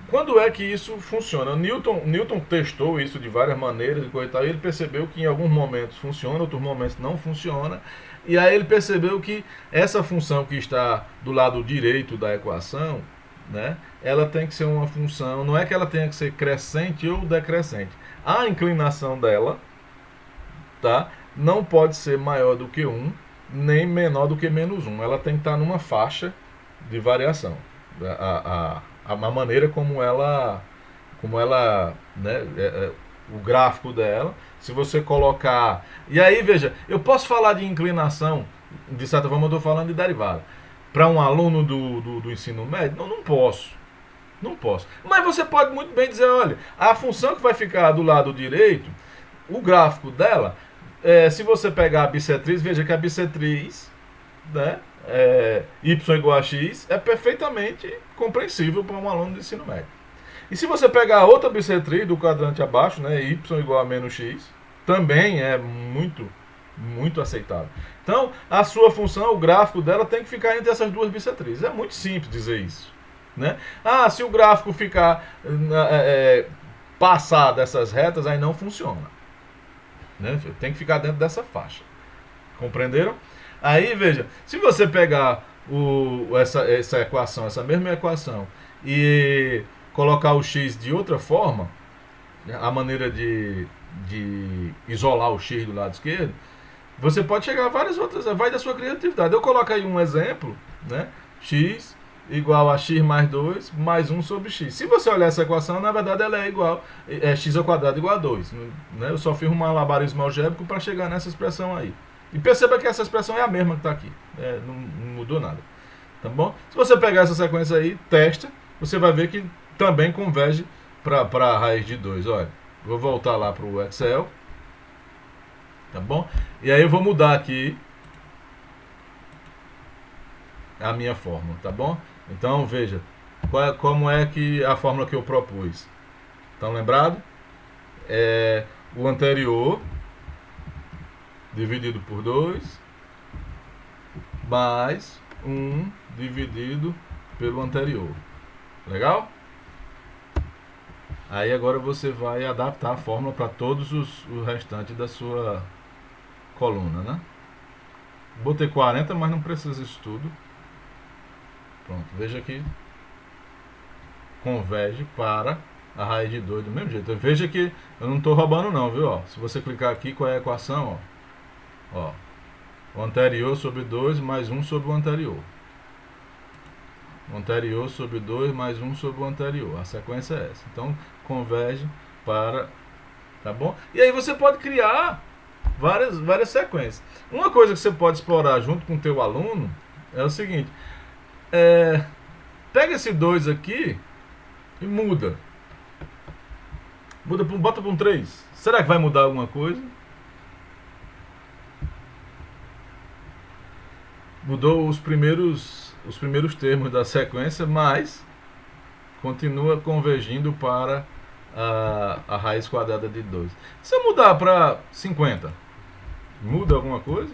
quando é que isso funciona? Newton testou isso de várias maneiras e tal, e ele percebeu que em alguns momentos funciona, em outros momentos não funciona. E aí ele percebeu que essa função que está do lado direito da equação, né, ela tem que ser uma função, não é que ela tenha que ser crescente ou decrescente. A inclinação dela, tá, não pode ser maior do que 1, nem menor do que menos 1. Ela tem que estar numa faixa de variação. A maneira como ela né, o gráfico dela, se você colocar... E aí, veja, eu posso falar de inclinação, de certa forma eu estou falando de derivada, para um aluno do ensino médio? Não posso. Não posso. Mas você pode muito bem dizer, olha, a função que vai ficar do lado direito, o gráfico dela, se você pegar a bissetriz, veja que a bissetriz, né, y igual a x, é perfeitamente compreensível para um aluno de ensino médio. E se você pegar a outra bissetriz do quadrante abaixo, né, y igual a menos x, também é muito aceitável. Então, a sua função, o gráfico dela tem que ficar entre essas duas bissetrizes. É muito simples dizer isso. Né? Se o gráfico ficar passar dessas retas, aí não funciona. Né? Tem que ficar dentro dessa faixa. Compreenderam? Aí, veja, se você pegar essa equação, essa mesma equação, e colocar o x de outra forma, a maneira de isolar o x do lado esquerdo, você pode chegar a várias outras, vai da sua criatividade. Eu coloco aí um exemplo, né? X igual a x mais 2 mais 1 sobre x. Se você olhar essa equação, na verdade ela é igual, x ao quadrado igual a 2. Né? Eu só fiz um malabarismo algébrico para chegar nessa expressão aí. E perceba que essa expressão é a mesma que está aqui. Não mudou nada. Tá bom? Se você pegar essa sequência aí, testa, você vai ver que também converge para a raiz de 2. Olha, vou voltar lá para o Excel. Tá bom? E aí eu vou mudar aqui. a minha fórmula, tá bom? Então veja, como é que a fórmula que eu propus. Estão lembrado? É o anterior dividido por 2 mais 1 dividido pelo anterior. Legal? Aí agora você vai adaptar a fórmula para todos o restante da sua coluna, né? Botei 40, mas não precisa disso tudo. Pronto, veja que converge para a raiz de 2 do mesmo jeito. Veja que eu não estou roubando não, viu? Ó, se você clicar aqui, qual é a equação? Ó, o anterior sobre 2 mais 1 sobre o anterior. O anterior sobre 2 mais 1 sobre o anterior. A sequência é essa. Então, converge para... Tá bom? E aí você pode criar várias sequências. Uma coisa que você pode explorar junto com o teu aluno é o seguinte. Pega esse 2 aqui e muda. Bota para um 3. Será que vai mudar alguma coisa? Mudou os primeiros termos da sequência, mas continua convergindo para a raiz quadrada de 2. Se eu mudar para 50, muda alguma coisa?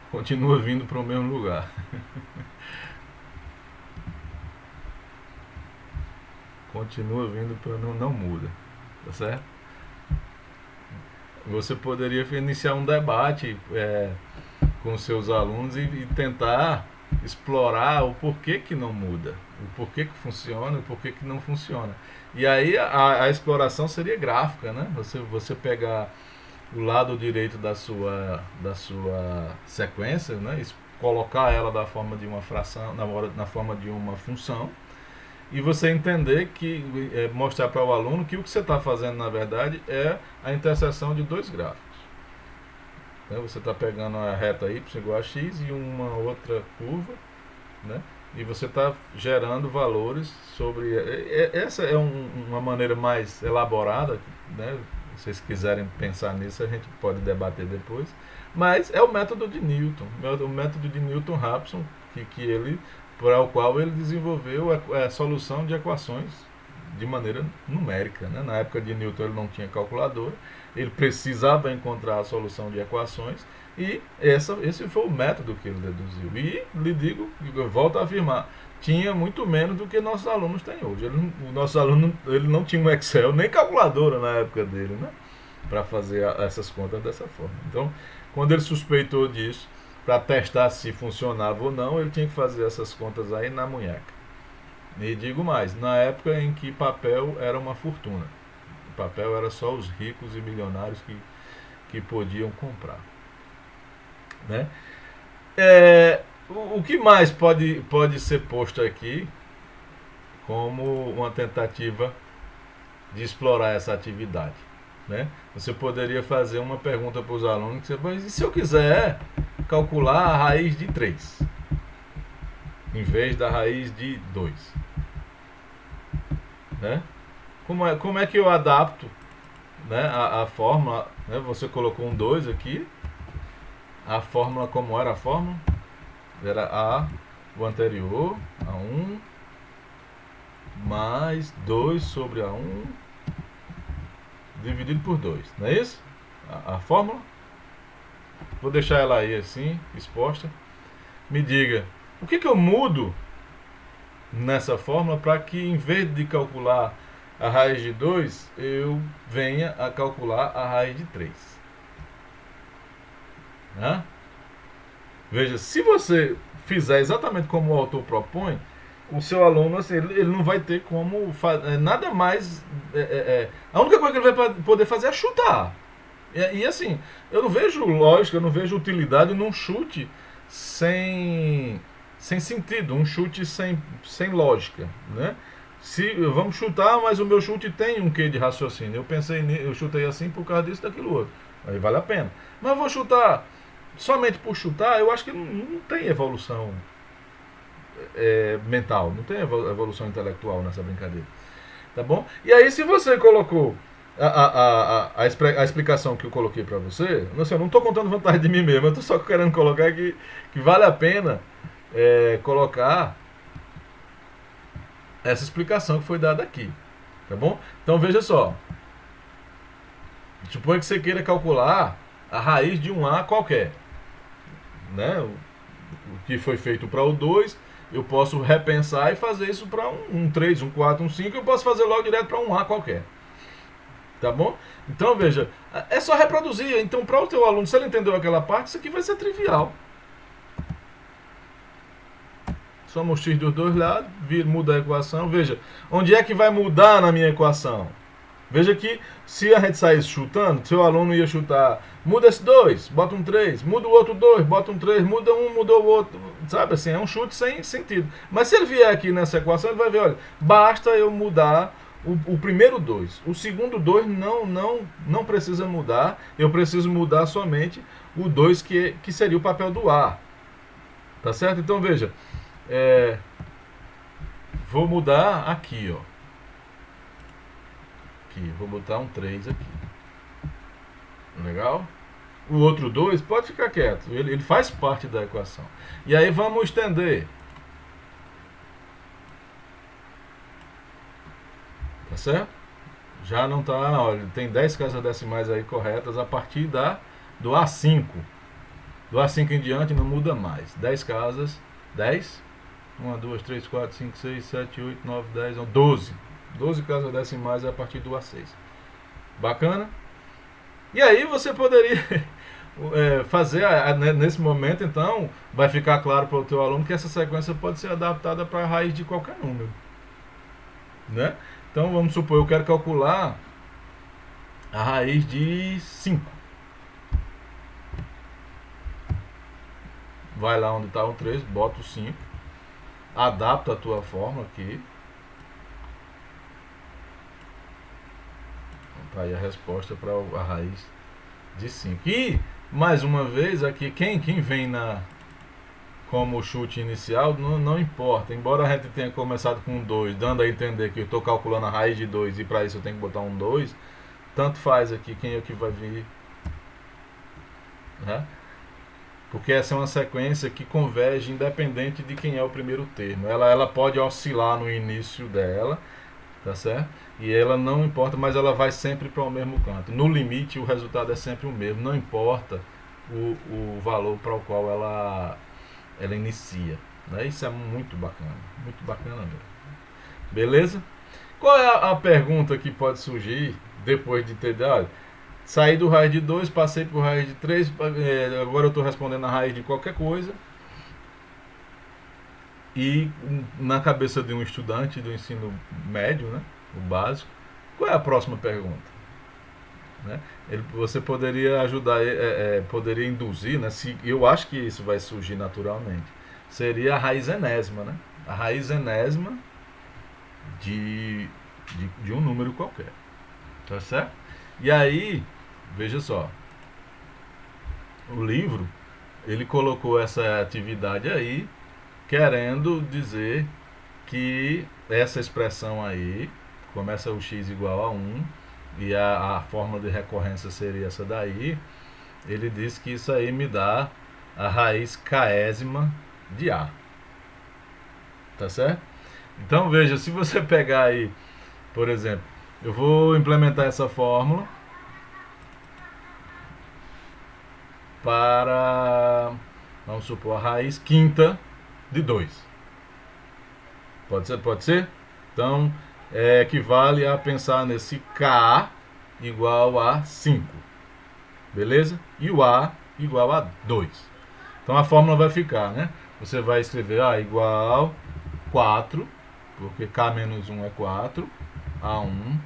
Continua vindo para o mesmo lugar. Continua vindo para não muda, tá certo? Você poderia iniciar um debate com seus alunos e tentar explorar o porquê que não muda, o porquê que funciona e o porquê que não funciona. E aí a exploração seria gráfica, né? Você pegar o lado direito da sua sequência, né? Colocar ela da forma de uma fração, na forma de uma função, e você entender que mostrar para o aluno que o que você está fazendo na verdade é a interseção de dois gráficos. Você está pegando a reta y igual a x e uma outra curva, né? E você está gerando valores sobre... Essa é uma maneira mais elaborada, né? Se vocês quiserem pensar nisso, a gente pode debater depois. Mas é o método de Newton, o método de Newton-Raphson, para o qual ele desenvolveu a solução de equações de maneira numérica, né? Na época de Newton ele não tinha calculadora, ele precisava encontrar a solução de equações e esse foi o método que ele deduziu. E lhe digo, eu volto a afirmar, tinha muito menos do que nossos alunos têm hoje. O nosso aluno ele não tinha um Excel, nem calculadora na época dele, né? Para fazer essas contas dessa forma. Então, quando ele suspeitou disso, para testar se funcionava ou não, ele tinha que fazer essas contas aí na munheca. E digo mais, na época em que papel era uma fortuna. O papel era só os ricos e milionários que podiam comprar. Né? O que mais pode ser posto aqui como uma tentativa de explorar essa atividade? Né? Você poderia fazer uma pergunta para os alunos, mas e se eu quiser calcular a raiz de 3 em vez da raiz de 2? Né? Como é que eu adapto, né, a fórmula? Né? Você colocou um 2 aqui. A fórmula, como era a fórmula? Era o anterior, A1, mais 2 sobre A1, dividido por 2. Não é isso? A fórmula? Vou deixar ela aí assim, exposta. Me diga, o que eu mudo nessa fórmula para que, em vez de calcular a raiz de 2, eu venha a calcular a raiz de 3? Né? Veja, se você fizer exatamente como o autor propõe, o seu aluno, assim, ele não vai ter como nada mais. A única coisa que ele vai poder fazer é chutar. E assim, eu não vejo lógica, eu não vejo utilidade num chute sem sentido, um chute sem lógica, né? Vamos chutar, mas o meu chute tem um quê de raciocínio. Eu chutei assim por causa disso, daquilo outro. Aí vale a pena. Mas eu vou chutar somente por chutar, eu acho que não tem evolução mental, não tem evolução intelectual nessa brincadeira. Tá bom? E aí, se você colocou A explicação que eu coloquei para você, eu não estou contando vantagem de mim mesmo, eu estou só querendo colocar que vale a pena colocar essa explicação que foi dada aqui, tá bom? Então veja só, suponha que você queira calcular a raiz de um A qualquer, né? O que foi feito para o 2, eu posso repensar e fazer isso para um 3, um 4, um 5, eu posso fazer logo direto para um A qualquer. Tá bom? Então veja, é só reproduzir. Então, para o teu aluno, se ele entendeu aquela parte, isso aqui vai ser trivial. Soma o x dos dois lados, muda a equação. Veja, onde é que vai mudar na minha equação? Veja que se a gente saísse chutando, seu aluno ia chutar, muda esse 2, bota um 3, muda o outro 2, bota um 3, muda um, muda o outro. Sabe assim, é um chute sem sentido. Mas se ele vier aqui nessa equação, ele vai ver, olha, basta eu mudar o primeiro 2. O segundo 2 não precisa mudar, eu preciso mudar somente o 2 que seria o papel do A. Tá certo? Então veja, vou mudar aqui, ó. Aqui, vou botar um 3 aqui. Legal? O outro 2 pode ficar quieto, ele faz parte da equação. E aí vamos estender. Tá certo? Já não tá, olha, tem 10 casas decimais aí corretas a partir do A5. Do A5 em diante não muda mais. 10 casas, 10, 1, 2, 3, 4, 5, 6, 7, 8, 9, 10, 11, 12. 12 casas decimais a partir do A6. Bacana? E aí você poderia fazer, nesse momento, então, vai ficar claro para o teu aluno que essa sequência pode ser adaptada para a raiz de qualquer número. Né? Então, vamos supor, eu quero calcular a raiz de 5. Vai lá onde está o 3, bota o 5. Adapta a tua fórmula aqui. Tá aí a resposta para a raiz de 5. E, mais uma vez, aqui, quem vem como chute inicial, não importa. Embora a gente tenha começado com 2, dando a entender que eu estou calculando a raiz de 2 e para isso eu tenho que botar um 2, tanto faz aqui quem é que vai vir. Né? Porque essa é uma sequência que converge independente de quem é o primeiro termo. Ela pode oscilar no início dela, tá certo? E ela não importa, mas ela vai sempre para o mesmo canto. No limite, o resultado é sempre o mesmo, não importa o valor para o qual ela inicia. Né? Isso é muito bacana mesmo. Beleza? Qual é a pergunta que pode surgir depois de ter dado? Saí do raiz de 2, passei para o raiz de 3, agora eu estou respondendo a raiz de qualquer coisa. E na cabeça de um estudante do ensino médio, né, o básico, qual é a próxima pergunta? Né? Você poderia ajudar, poderia induzir, né, se, eu acho que isso vai surgir naturalmente, seria a raiz enésima, né? A raiz enésima de um número qualquer. Tá certo? E aí, veja só, o livro, ele colocou essa atividade aí, querendo dizer que essa expressão aí, começa o x igual a 1, e a fórmula de recorrência seria essa daí, ele diz que isso aí me dá a raiz késima de A. Tá certo? Então veja, se você pegar aí, por exemplo, eu vou implementar essa fórmula para, vamos supor, a raiz quinta de 2. Pode ser? Pode ser? Então, equivale a pensar nesse K igual a 5. Beleza? E o A igual a 2. Então, a fórmula vai ficar, né? Você vai escrever A igual 4, porque K menos 1 é 4, A1,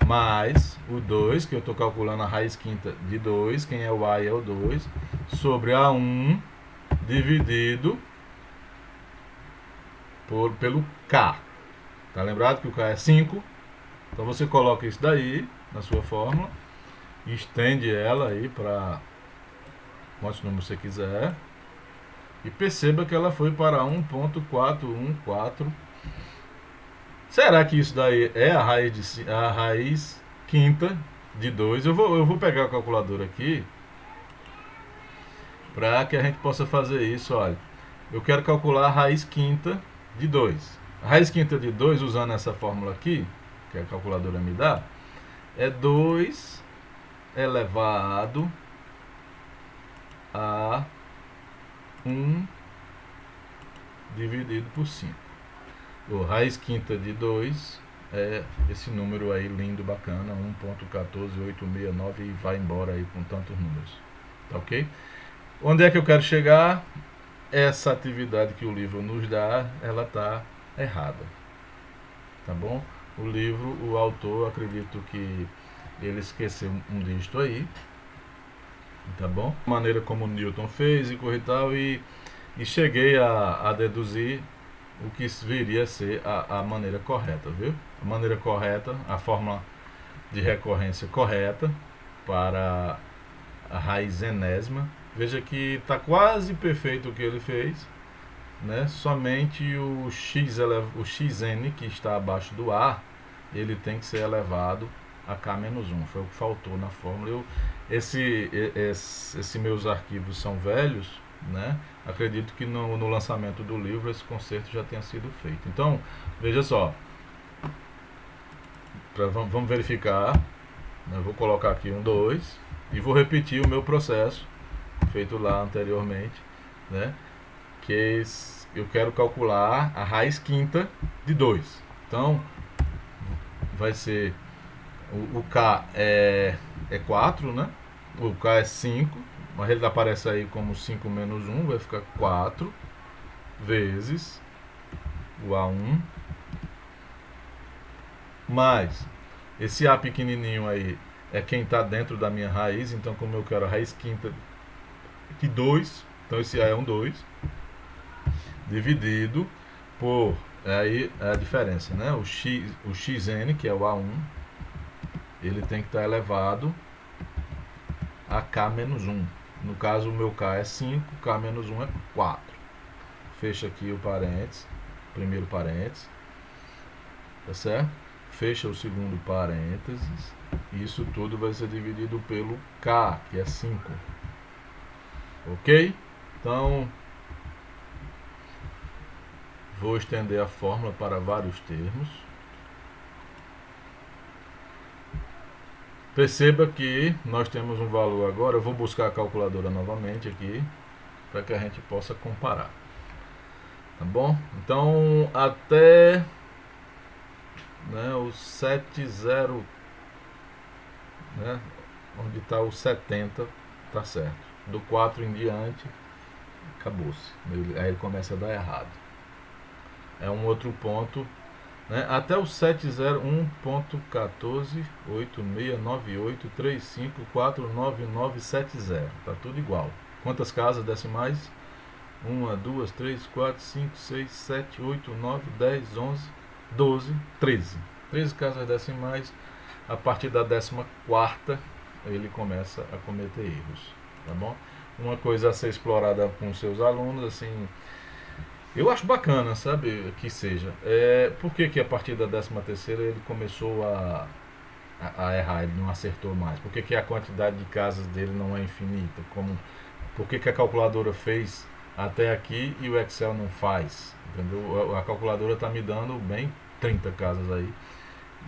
mais o 2, que eu estou calculando a raiz quinta de 2, quem é o A é o 2, sobre A1 dividido pelo K. Tá lembrado que o K é 5? Então você coloca isso daí na sua fórmula, estende ela aí para quantos números você quiser e perceba que ela foi para 1.414. Será que isso daí é a raiz quinta de 2. Eu vou pegar a calculadora aqui para que a gente possa fazer isso. Olha, eu quero calcular a raiz quinta de 2. A raiz quinta de 2, usando essa fórmula aqui, que a calculadora me dá, é 2 elevado a 1 dividido por 5. O raiz quinta de 2 é esse número aí lindo, bacana, 1.14869, e vai embora aí com tantos números. Tá ok? Onde é que eu quero chegar? Essa atividade que o livro nos dá, ela está errada. Tá bom? O livro, o autor, acredito que ele esqueceu um dígito aí. Tá bom? A maneira como Newton fez e coisa e tal, e cheguei a deduzir o que viria a ser a maneira correta, viu? A maneira correta, a fórmula de recorrência correta para a raiz enésima. Veja que está quase perfeito o que ele fez, né? Somente o xn, que está abaixo do A, ele tem que ser elevado a k-1. Foi o que faltou na fórmula. Esses meus arquivos são velhos, né? Acredito que no lançamento do livro esse conserto já tenha sido feito. Então, veja só. Vamos verificar. Eu vou colocar aqui 2 e vou repetir o meu processo feito lá anteriormente, né? Que eu quero calcular a raiz quinta de 2. Então, vai ser o K é 4, né? O K é 5, mas ele aparece aí como 5 menos 1, vai ficar 4 vezes o A1 mais esse A pequenininho aí é quem está dentro da minha raiz. Então, como eu quero a raiz quinta de 2, então esse A é um 2 dividido por, aí é a diferença, né? O xn, que é o A1, ele tem que estar elevado a k-1. No caso, o meu k é 5, k-1 é 4. Fecha aqui o parênteses, primeiro parênteses, tá certo? Fecha o segundo parênteses. Isso tudo vai ser dividido pelo k, que é 5. Ok? Então, vou estender a fórmula para vários termos. Perceba que nós temos um valor agora. Eu vou buscar a calculadora novamente aqui, para que a gente possa comparar. Tá bom? Então, até, né, o 70, né, onde está o 70, tá certo. Do 4 em diante, acabou-se. Aí ele começa a dar errado. É um outro ponto, né? Até o 701.14869835499970. Tá tudo igual. Quantas casas decimais? 1, 2, 3, 4, 5, 6, 7, 8, 9, 10, 11, 12, 13. 13 casas decimais. A partir da 14ª, ele começa a cometer erros. Tá bom? Uma coisa a ser explorada com seus alunos, assim, eu acho bacana, sabe, que seja. Por que a partir da 13ª ele começou a errar, ele não acertou mais? Por que a quantidade de casas dele não é infinita? Por que a calculadora fez até aqui e o Excel não faz? Entendeu? A calculadora está me dando bem 30 casas aí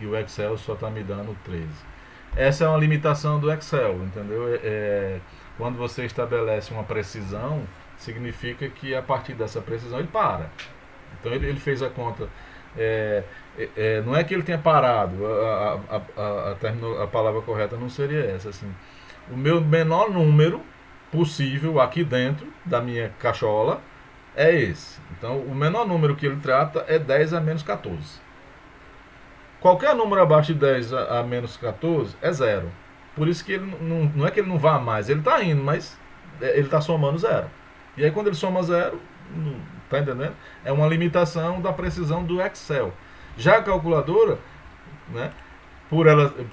e o Excel só está me dando 13. Essa é uma limitação do Excel, entendeu? Quando você estabelece uma precisão, significa que a partir dessa precisão ele para. Então ele fez a conta. Não é que ele tenha parado, a palavra correta não seria essa. Assim, o meu menor número possível aqui dentro da minha cachola é esse. Então o menor número que ele trata é 10 a menos 14. Qualquer número abaixo de 10 a menos 14 é zero. Por isso que ele não é que ele não vá mais, ele está indo, mas ele está somando zero. E aí quando ele soma zero, tá entendendo? É uma limitação da precisão do Excel. Já a calculadora, né,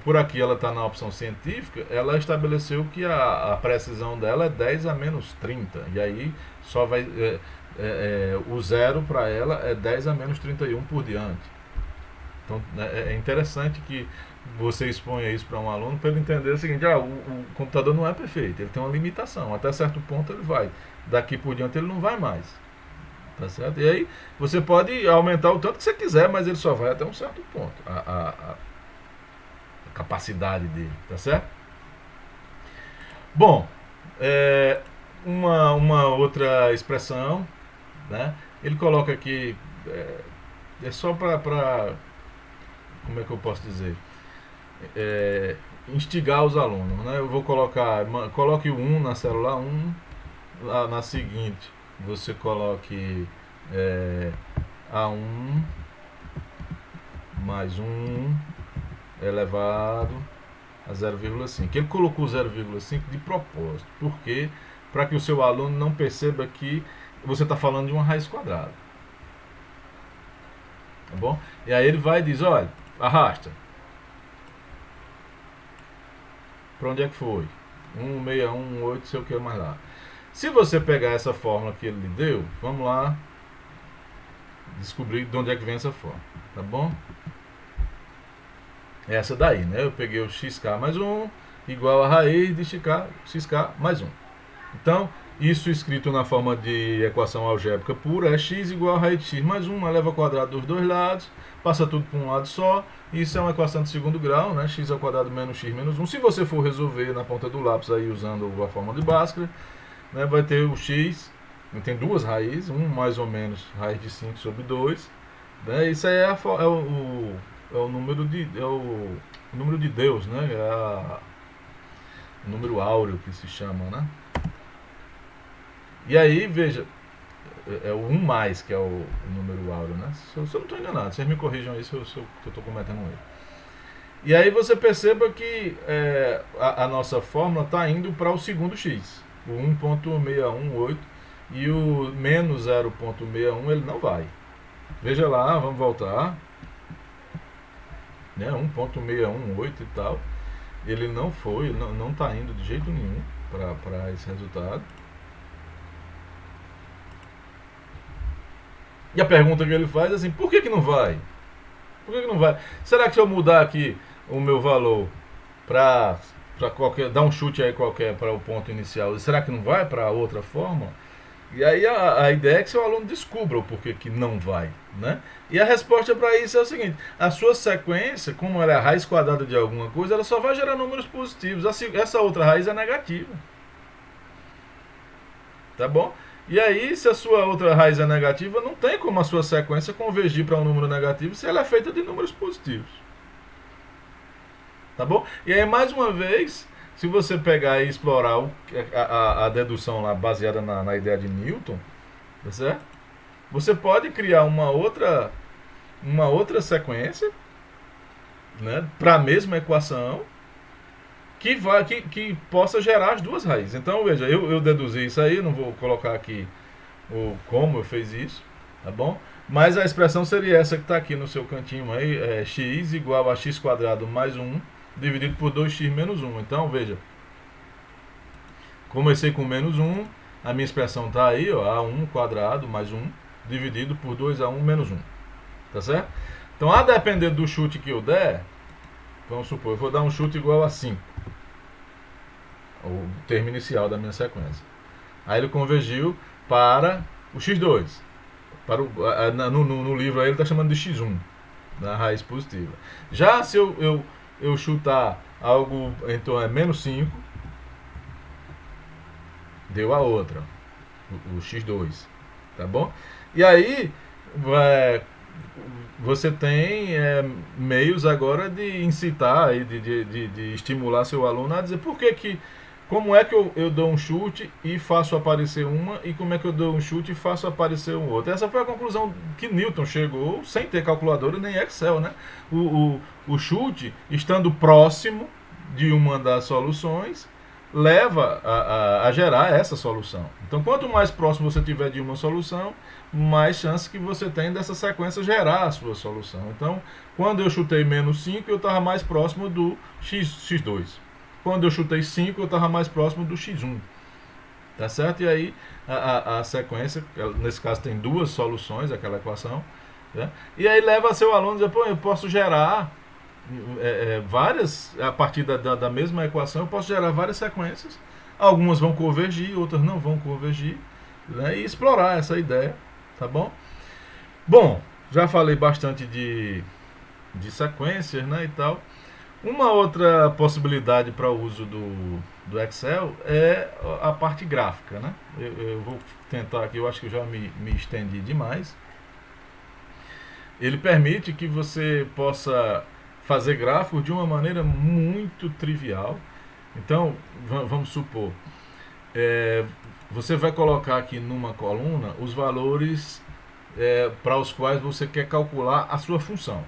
por aqui ela está na opção científica, ela estabeleceu que a precisão dela é 10 a menos 30. E aí só vai o zero para ela é 10 a menos 31 por diante. Então é interessante que você exponha isso para um aluno para ele entender o seguinte: o computador não é perfeito, ele tem uma limitação, até certo ponto ele vai, daqui por diante ele não vai mais, tá certo? E aí você pode aumentar o tanto que você quiser, mas ele só vai até um certo ponto, a capacidade dele, tá certo? Bom, uma outra expressão, né? Ele coloca aqui, é só para, como é que eu posso dizer? Instigar os alunos, né? Eu vou colocar, coloque o 1 na célula 1, lá na seguinte você coloque A1 mais 1 elevado a 0,5. Ele colocou 0,5 de propósito, porque para que o seu aluno não perceba que você está falando de uma raiz quadrada, tá bom? E aí ele vai e diz: olha, arrasta. Para onde é que foi? 161, 8, sei o que mais lá. Se você pegar essa fórmula que ele lhe deu, vamos lá descobrir de onde é que vem essa fórmula, tá bom? Essa daí, né? Eu peguei o xk mais 1 igual a raiz de xk mais 1. Então, isso escrito na forma de equação algébrica pura é x igual a raiz de x mais 1, eleva ao quadrado dos dois lados, passa tudo para um lado só. Isso é uma equação de segundo grau, né? X ao quadrado menos x menos 1. Se você for resolver na ponta do lápis aí usando a fórmula de Bhaskara, né, vai ter o x, tem duas raízes, um mais ou menos raiz de 5 sobre 2. Né? Isso aí é o número de Deus, né? O número áureo que se chama, né? E aí, veja, é o 1 mais que é o número áureo, né? Se eu não estou enganado, vocês me corrijam aí se eu estou cometendo um erro. E aí você perceba que a nossa fórmula está indo para o segundo x, o 1.618, e o menos 0.61 ele não vai. Veja lá, vamos voltar, né? 1.618 e tal, ele não foi, ele não está indo de jeito nenhum para esse resultado. E a pergunta que ele faz é assim: por que não vai? Por que não vai? Será que se eu mudar aqui o meu valor para qualquer, dar um chute aí qualquer para o ponto inicial, será que não vai para outra fórmula? E aí a ideia é que seu aluno descubra o porquê que não vai, né? E a resposta para isso é o seguinte: a sua sequência, como ela é a raiz quadrada de alguma coisa, ela só vai gerar números positivos. Essa outra raiz é negativa. Tá bom? E aí, se a sua outra raiz é negativa, não tem como a sua sequência convergir para um número negativo se ela é feita de números positivos. Tá bom? E aí, mais uma vez, se você pegar e explorar a dedução lá baseada na ideia de Newton, tá certo? Você pode criar uma outra sequência, né, para a mesma equação que possa gerar as duas raízes. Então, veja, eu deduzi isso aí, não vou colocar aqui como eu fiz isso, tá bom? Mas a expressão seria essa que está aqui no seu cantinho aí, x igual a x quadrado mais 1 dividido por 2x menos 1. Então, veja, comecei com menos 1, a minha expressão está aí, ó, a1 quadrado mais 1 dividido por 2a1 menos 1, tá certo? Então, a depender do chute que eu der, vamos supor, eu vou dar um chute igual a 5, o termo inicial da minha sequência. Aí ele convergiu para o x2. No livro aí ele está chamando de x1, da raiz positiva. Já se eu chutar algo, então é menos 5, deu a outra, o x2, tá bom? E aí você tem meios agora de incitar, de estimular seu aluno a dizer como é que eu dou um chute e faço aparecer uma, e como é que eu dou um chute e faço aparecer um outro. Essa foi a conclusão que Newton chegou sem ter calculadora nem Excel, né? O chute, estando próximo de uma das soluções, leva a gerar essa solução. Então, quanto mais próximo você tiver de uma solução, mais chance que você tem dessa sequência gerar a sua solução. Então, quando eu chutei menos 5, eu estava mais próximo do x2. Quando eu chutei 5, eu estava mais próximo do x1. Tá certo? E aí, a sequência, nesse caso tem duas soluções, aquela equação, né? E aí leva seu aluno a dizer: pô, eu posso gerar várias, a partir da mesma equação, eu posso gerar várias sequências. Algumas vão convergir, outras não vão convergir, né? E explorar essa ideia, tá bom? Bom, já falei bastante de sequências, né, e tal. Uma outra possibilidade para o uso do Excel é a parte gráfica, né? Eu vou tentar aqui, eu acho que eu já me estendi demais. Ele permite que você possa fazer gráficos de uma maneira muito trivial. Então, vamos supor, é, você vai colocar aqui numa coluna os valores para os quais você quer calcular a sua função.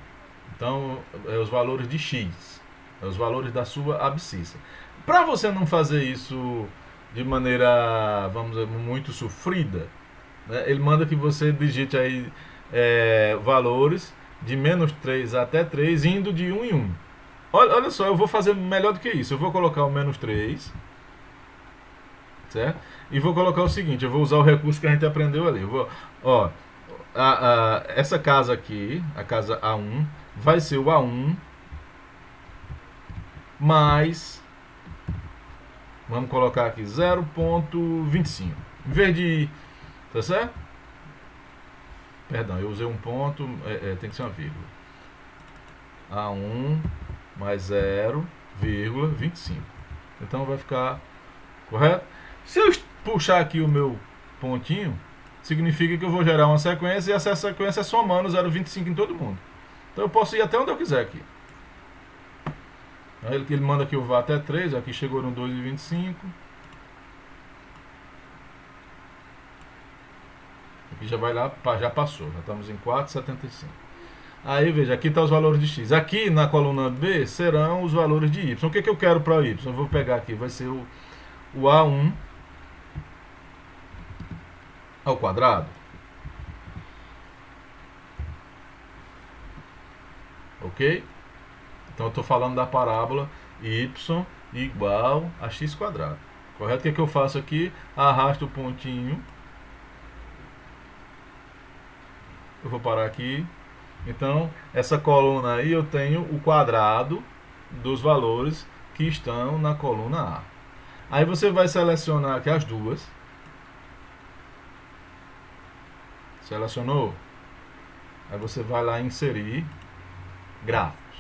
Então, os valores de x, os valores da sua abscissa. Para você não fazer isso de maneira, vamos dizer, muito sofrida, né, ele manda que você digite aí valores de -3 até 3, indo de 1 em 1. Olha só, eu vou fazer melhor do que isso. Eu vou colocar o -3, certo? E vou colocar o seguinte, eu vou usar o recurso que a gente aprendeu ali. Essa casa aqui, a casa A1, vai ser o A1 mais, vamos colocar aqui, 0,25. Em vez de, tá certo? Perdão, eu usei um ponto, tem que ser uma vírgula. A1 mais 0,25. Então vai ficar correto? Se eu puxar aqui o meu pontinho, significa que eu vou gerar uma sequência e essa sequência é somando 0,25 em todo mundo. Então eu posso ir até onde eu quiser aqui. Ele manda que eu vá até 3, aqui chegou no 2,25. Aqui já vai lá, já passou, já estamos em 4,75. Aí veja, aqui está os valores de x. Aqui na coluna B serão os valores de y. O que eu quero para y? Eu vou pegar aqui, vai ser o A1 ao quadrado. Ok? Então eu estou falando da parábola y igual a x quadrado. Correto? O que eu faço aqui? Arrasto o pontinho. Eu vou parar aqui. Então, essa coluna aí eu tenho o quadrado dos valores que estão na coluna A. Aí você vai selecionar aqui as duas. Selecionou? Aí você vai lá inserir gráficos.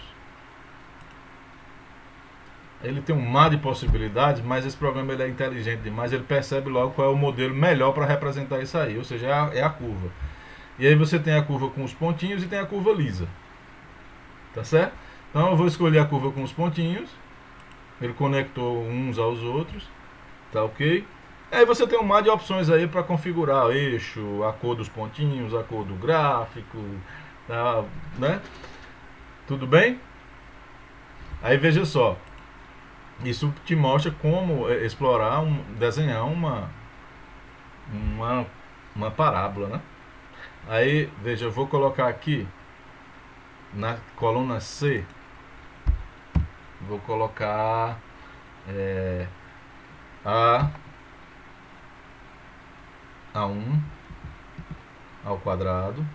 Ele tem um mar de possibilidades, mas esse programa ele é inteligente demais, ele percebe logo qual é o modelo melhor para representar isso aí, ou seja, é a curva. E aí você tem a curva com os pontinhos e tem a curva lisa. Tá certo? Então eu vou escolher a curva com os pontinhos. Ele conectou uns aos outros. Tá ok? Aí você tem um mar de opções aí para configurar o eixo, a cor dos pontinhos, a cor do gráfico, tá, né? Tudo bem? Aí veja só. Isso te mostra como explorar, desenhar uma parábola, né? Aí, veja, eu vou colocar aqui na coluna C, vou colocar A1 ao quadrado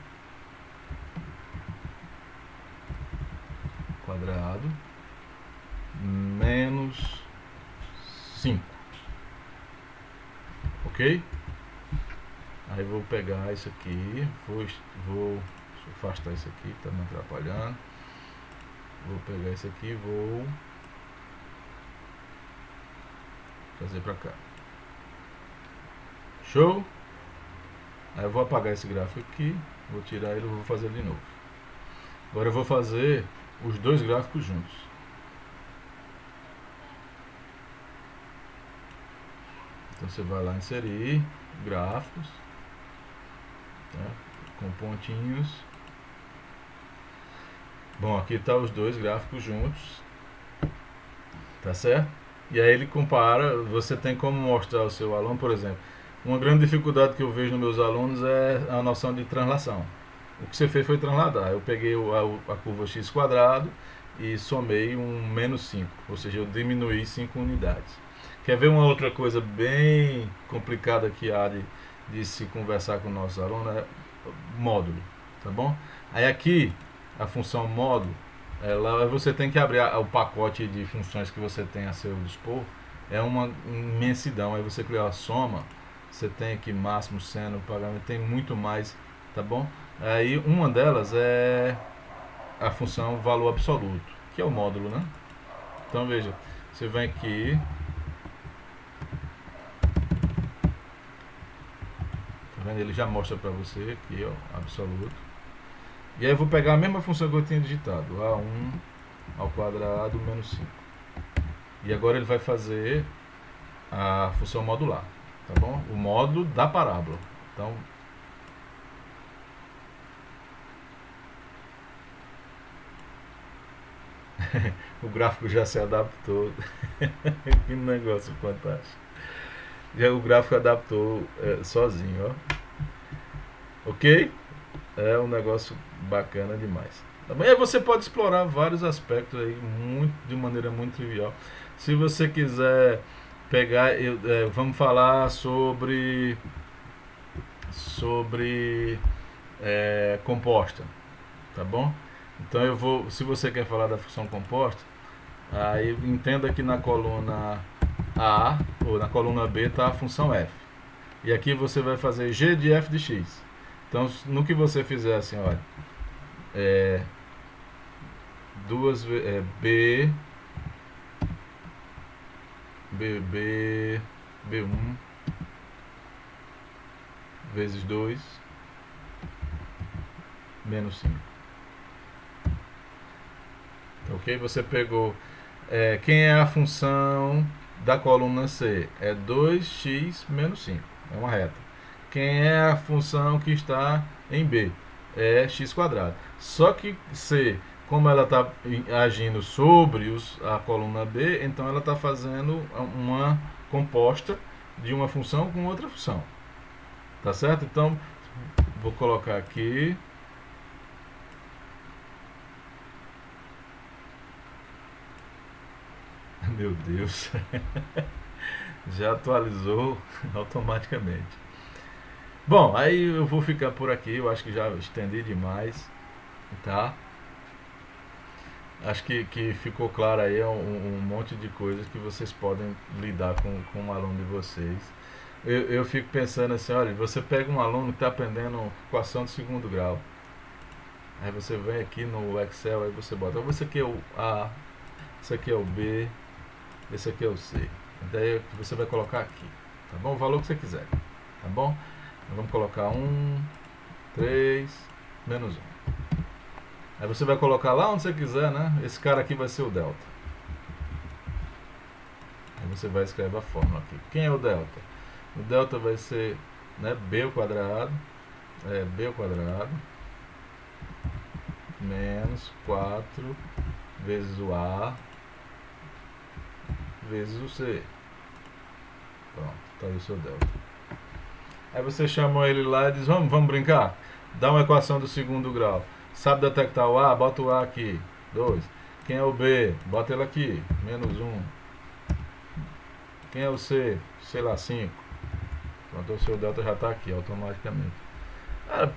menos 5. Ok? Aí vou pegar isso aqui, vou afastar isso aqui, que está me atrapalhando. Vou pegar isso aqui e vou trazer para cá. Show? Aí eu vou apagar esse gráfico aqui, vou tirar ele e vou fazer de novo. Agora eu vou fazer os dois gráficos juntos. Então você vai lá inserir gráficos, tá? Com pontinhos. Bom, aqui tá os dois gráficos juntos, tá certo? E aí ele compara, você tem como mostrar ao seu aluno, por exemplo, uma grande dificuldade que eu vejo nos meus alunos é a noção de translação. O que você fez foi transladar. Eu peguei a curva x quadrado e somei um -5, ou seja, eu diminuí 5 unidades. Quer ver uma outra coisa bem complicada que há de se conversar com o nosso aluno? É módulo, tá bom? Aí aqui, a função módulo, ela, você tem que abrir o pacote de funções que você tem a seu dispor. É uma imensidão. Aí você cria a soma, você tem aqui máximo, seno, pagamento, tem muito mais, tá bom? Aí uma delas é a função valor absoluto, que é o módulo, né? Então veja, você vem aqui, tá vendo? Ele já mostra para você aqui, ó, absoluto. E aí eu vou pegar a mesma função que eu tinha digitado, A1 ao quadrado menos 5. E agora ele vai fazer a função modular, tá bom? O módulo da parábola. Então, o gráfico já se adaptou. Que negócio fantástico. Já o gráfico adaptou sozinho, ó. Ok? É um negócio bacana demais. Também aí você pode explorar vários aspectos aí de maneira muito trivial. Se você quiser pegar, vamos falar sobre composta, tá bom? Então eu vou, se você quer falar da função composta, aí entenda que na coluna A ou na coluna B está a função f. E aqui você vai fazer g de f de x. Então, no que você fizer assim, olha, B1 vezes 2 menos 5. Ok? Você pegou, quem é a função da coluna C? É 2x menos 5. É uma reta. Quem é a função que está em B? É x quadrado. Só que C, como ela está agindo sobre a coluna B, então ela está fazendo uma composta de uma função com outra função. Tá certo? Então, vou colocar aqui. Meu Deus. Já atualizou automaticamente. Bom, aí eu vou ficar por aqui. Eu acho que já estendi demais, tá? Acho que ficou claro aí um monte de coisas que vocês podem lidar com um aluno de vocês. Eu fico pensando assim, olha, você pega um aluno que está aprendendo equação de segundo grau. Aí você vem aqui no Excel, aí você bota, esse aqui é o A, esse aqui é o B, esse aqui é o C. Daí você vai colocar aqui, tá bom? O valor que você quiser, tá bom? Então, vamos colocar 1, 3, menos 1. Aí você vai colocar lá onde você quiser, né? Esse cara aqui vai ser o delta. Aí você vai escrever a fórmula aqui. Quem é o delta? O delta vai ser, né, b ao quadrado, b ao quadrado, menos 4 vezes o A vezes o C. Pronto, tá aí o seu delta. Aí você chama ele lá e diz, vamos brincar? Dá uma equação do segundo grau. Sabe detectar o A? Bota o A aqui. 2. Quem é o B? Bota ele aqui. Menos 1. Quem é o C? Sei lá, 5. Pronto, o seu delta já está aqui automaticamente.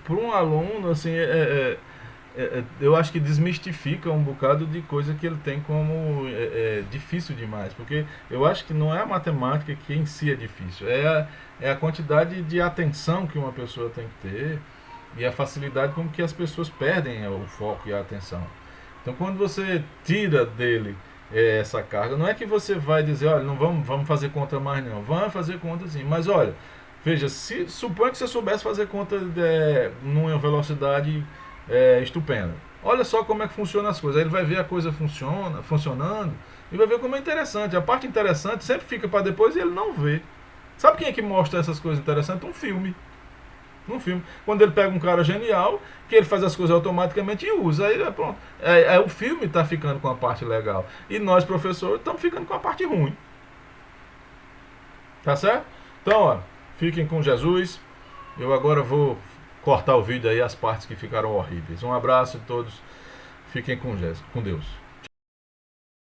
Para um aluno, assim, eu acho que desmistifica um bocado de coisa que ele tem como difícil demais. Porque eu acho que não é a matemática que em si é difícil. É a quantidade de atenção que uma pessoa tem que ter e a facilidade com que as pessoas perdem o foco e a atenção. Então, quando você tira dele essa carga, não é que você vai dizer, olha, não vamos fazer conta mais não, vamos fazer conta sim, mas olha, veja, suponha que você soubesse fazer conta numa velocidade estupenda, olha só como é que funciona as coisas, aí ele vai ver a coisa funcionando e vai ver como é interessante. A parte interessante sempre fica para depois e ele não vê. Sabe quem é que mostra essas coisas interessantes? Um filme. Num filme, quando ele pega um cara genial, que ele faz as coisas automaticamente e usa, aí pronto. Aí o filme está ficando com a parte legal e nós, professores, estamos ficando com a parte ruim. Tá certo? Então, ó, fiquem com Jesus. Eu agora vou cortar o vídeo aí, as partes que ficaram horríveis. Um abraço a todos. Fiquem com Deus.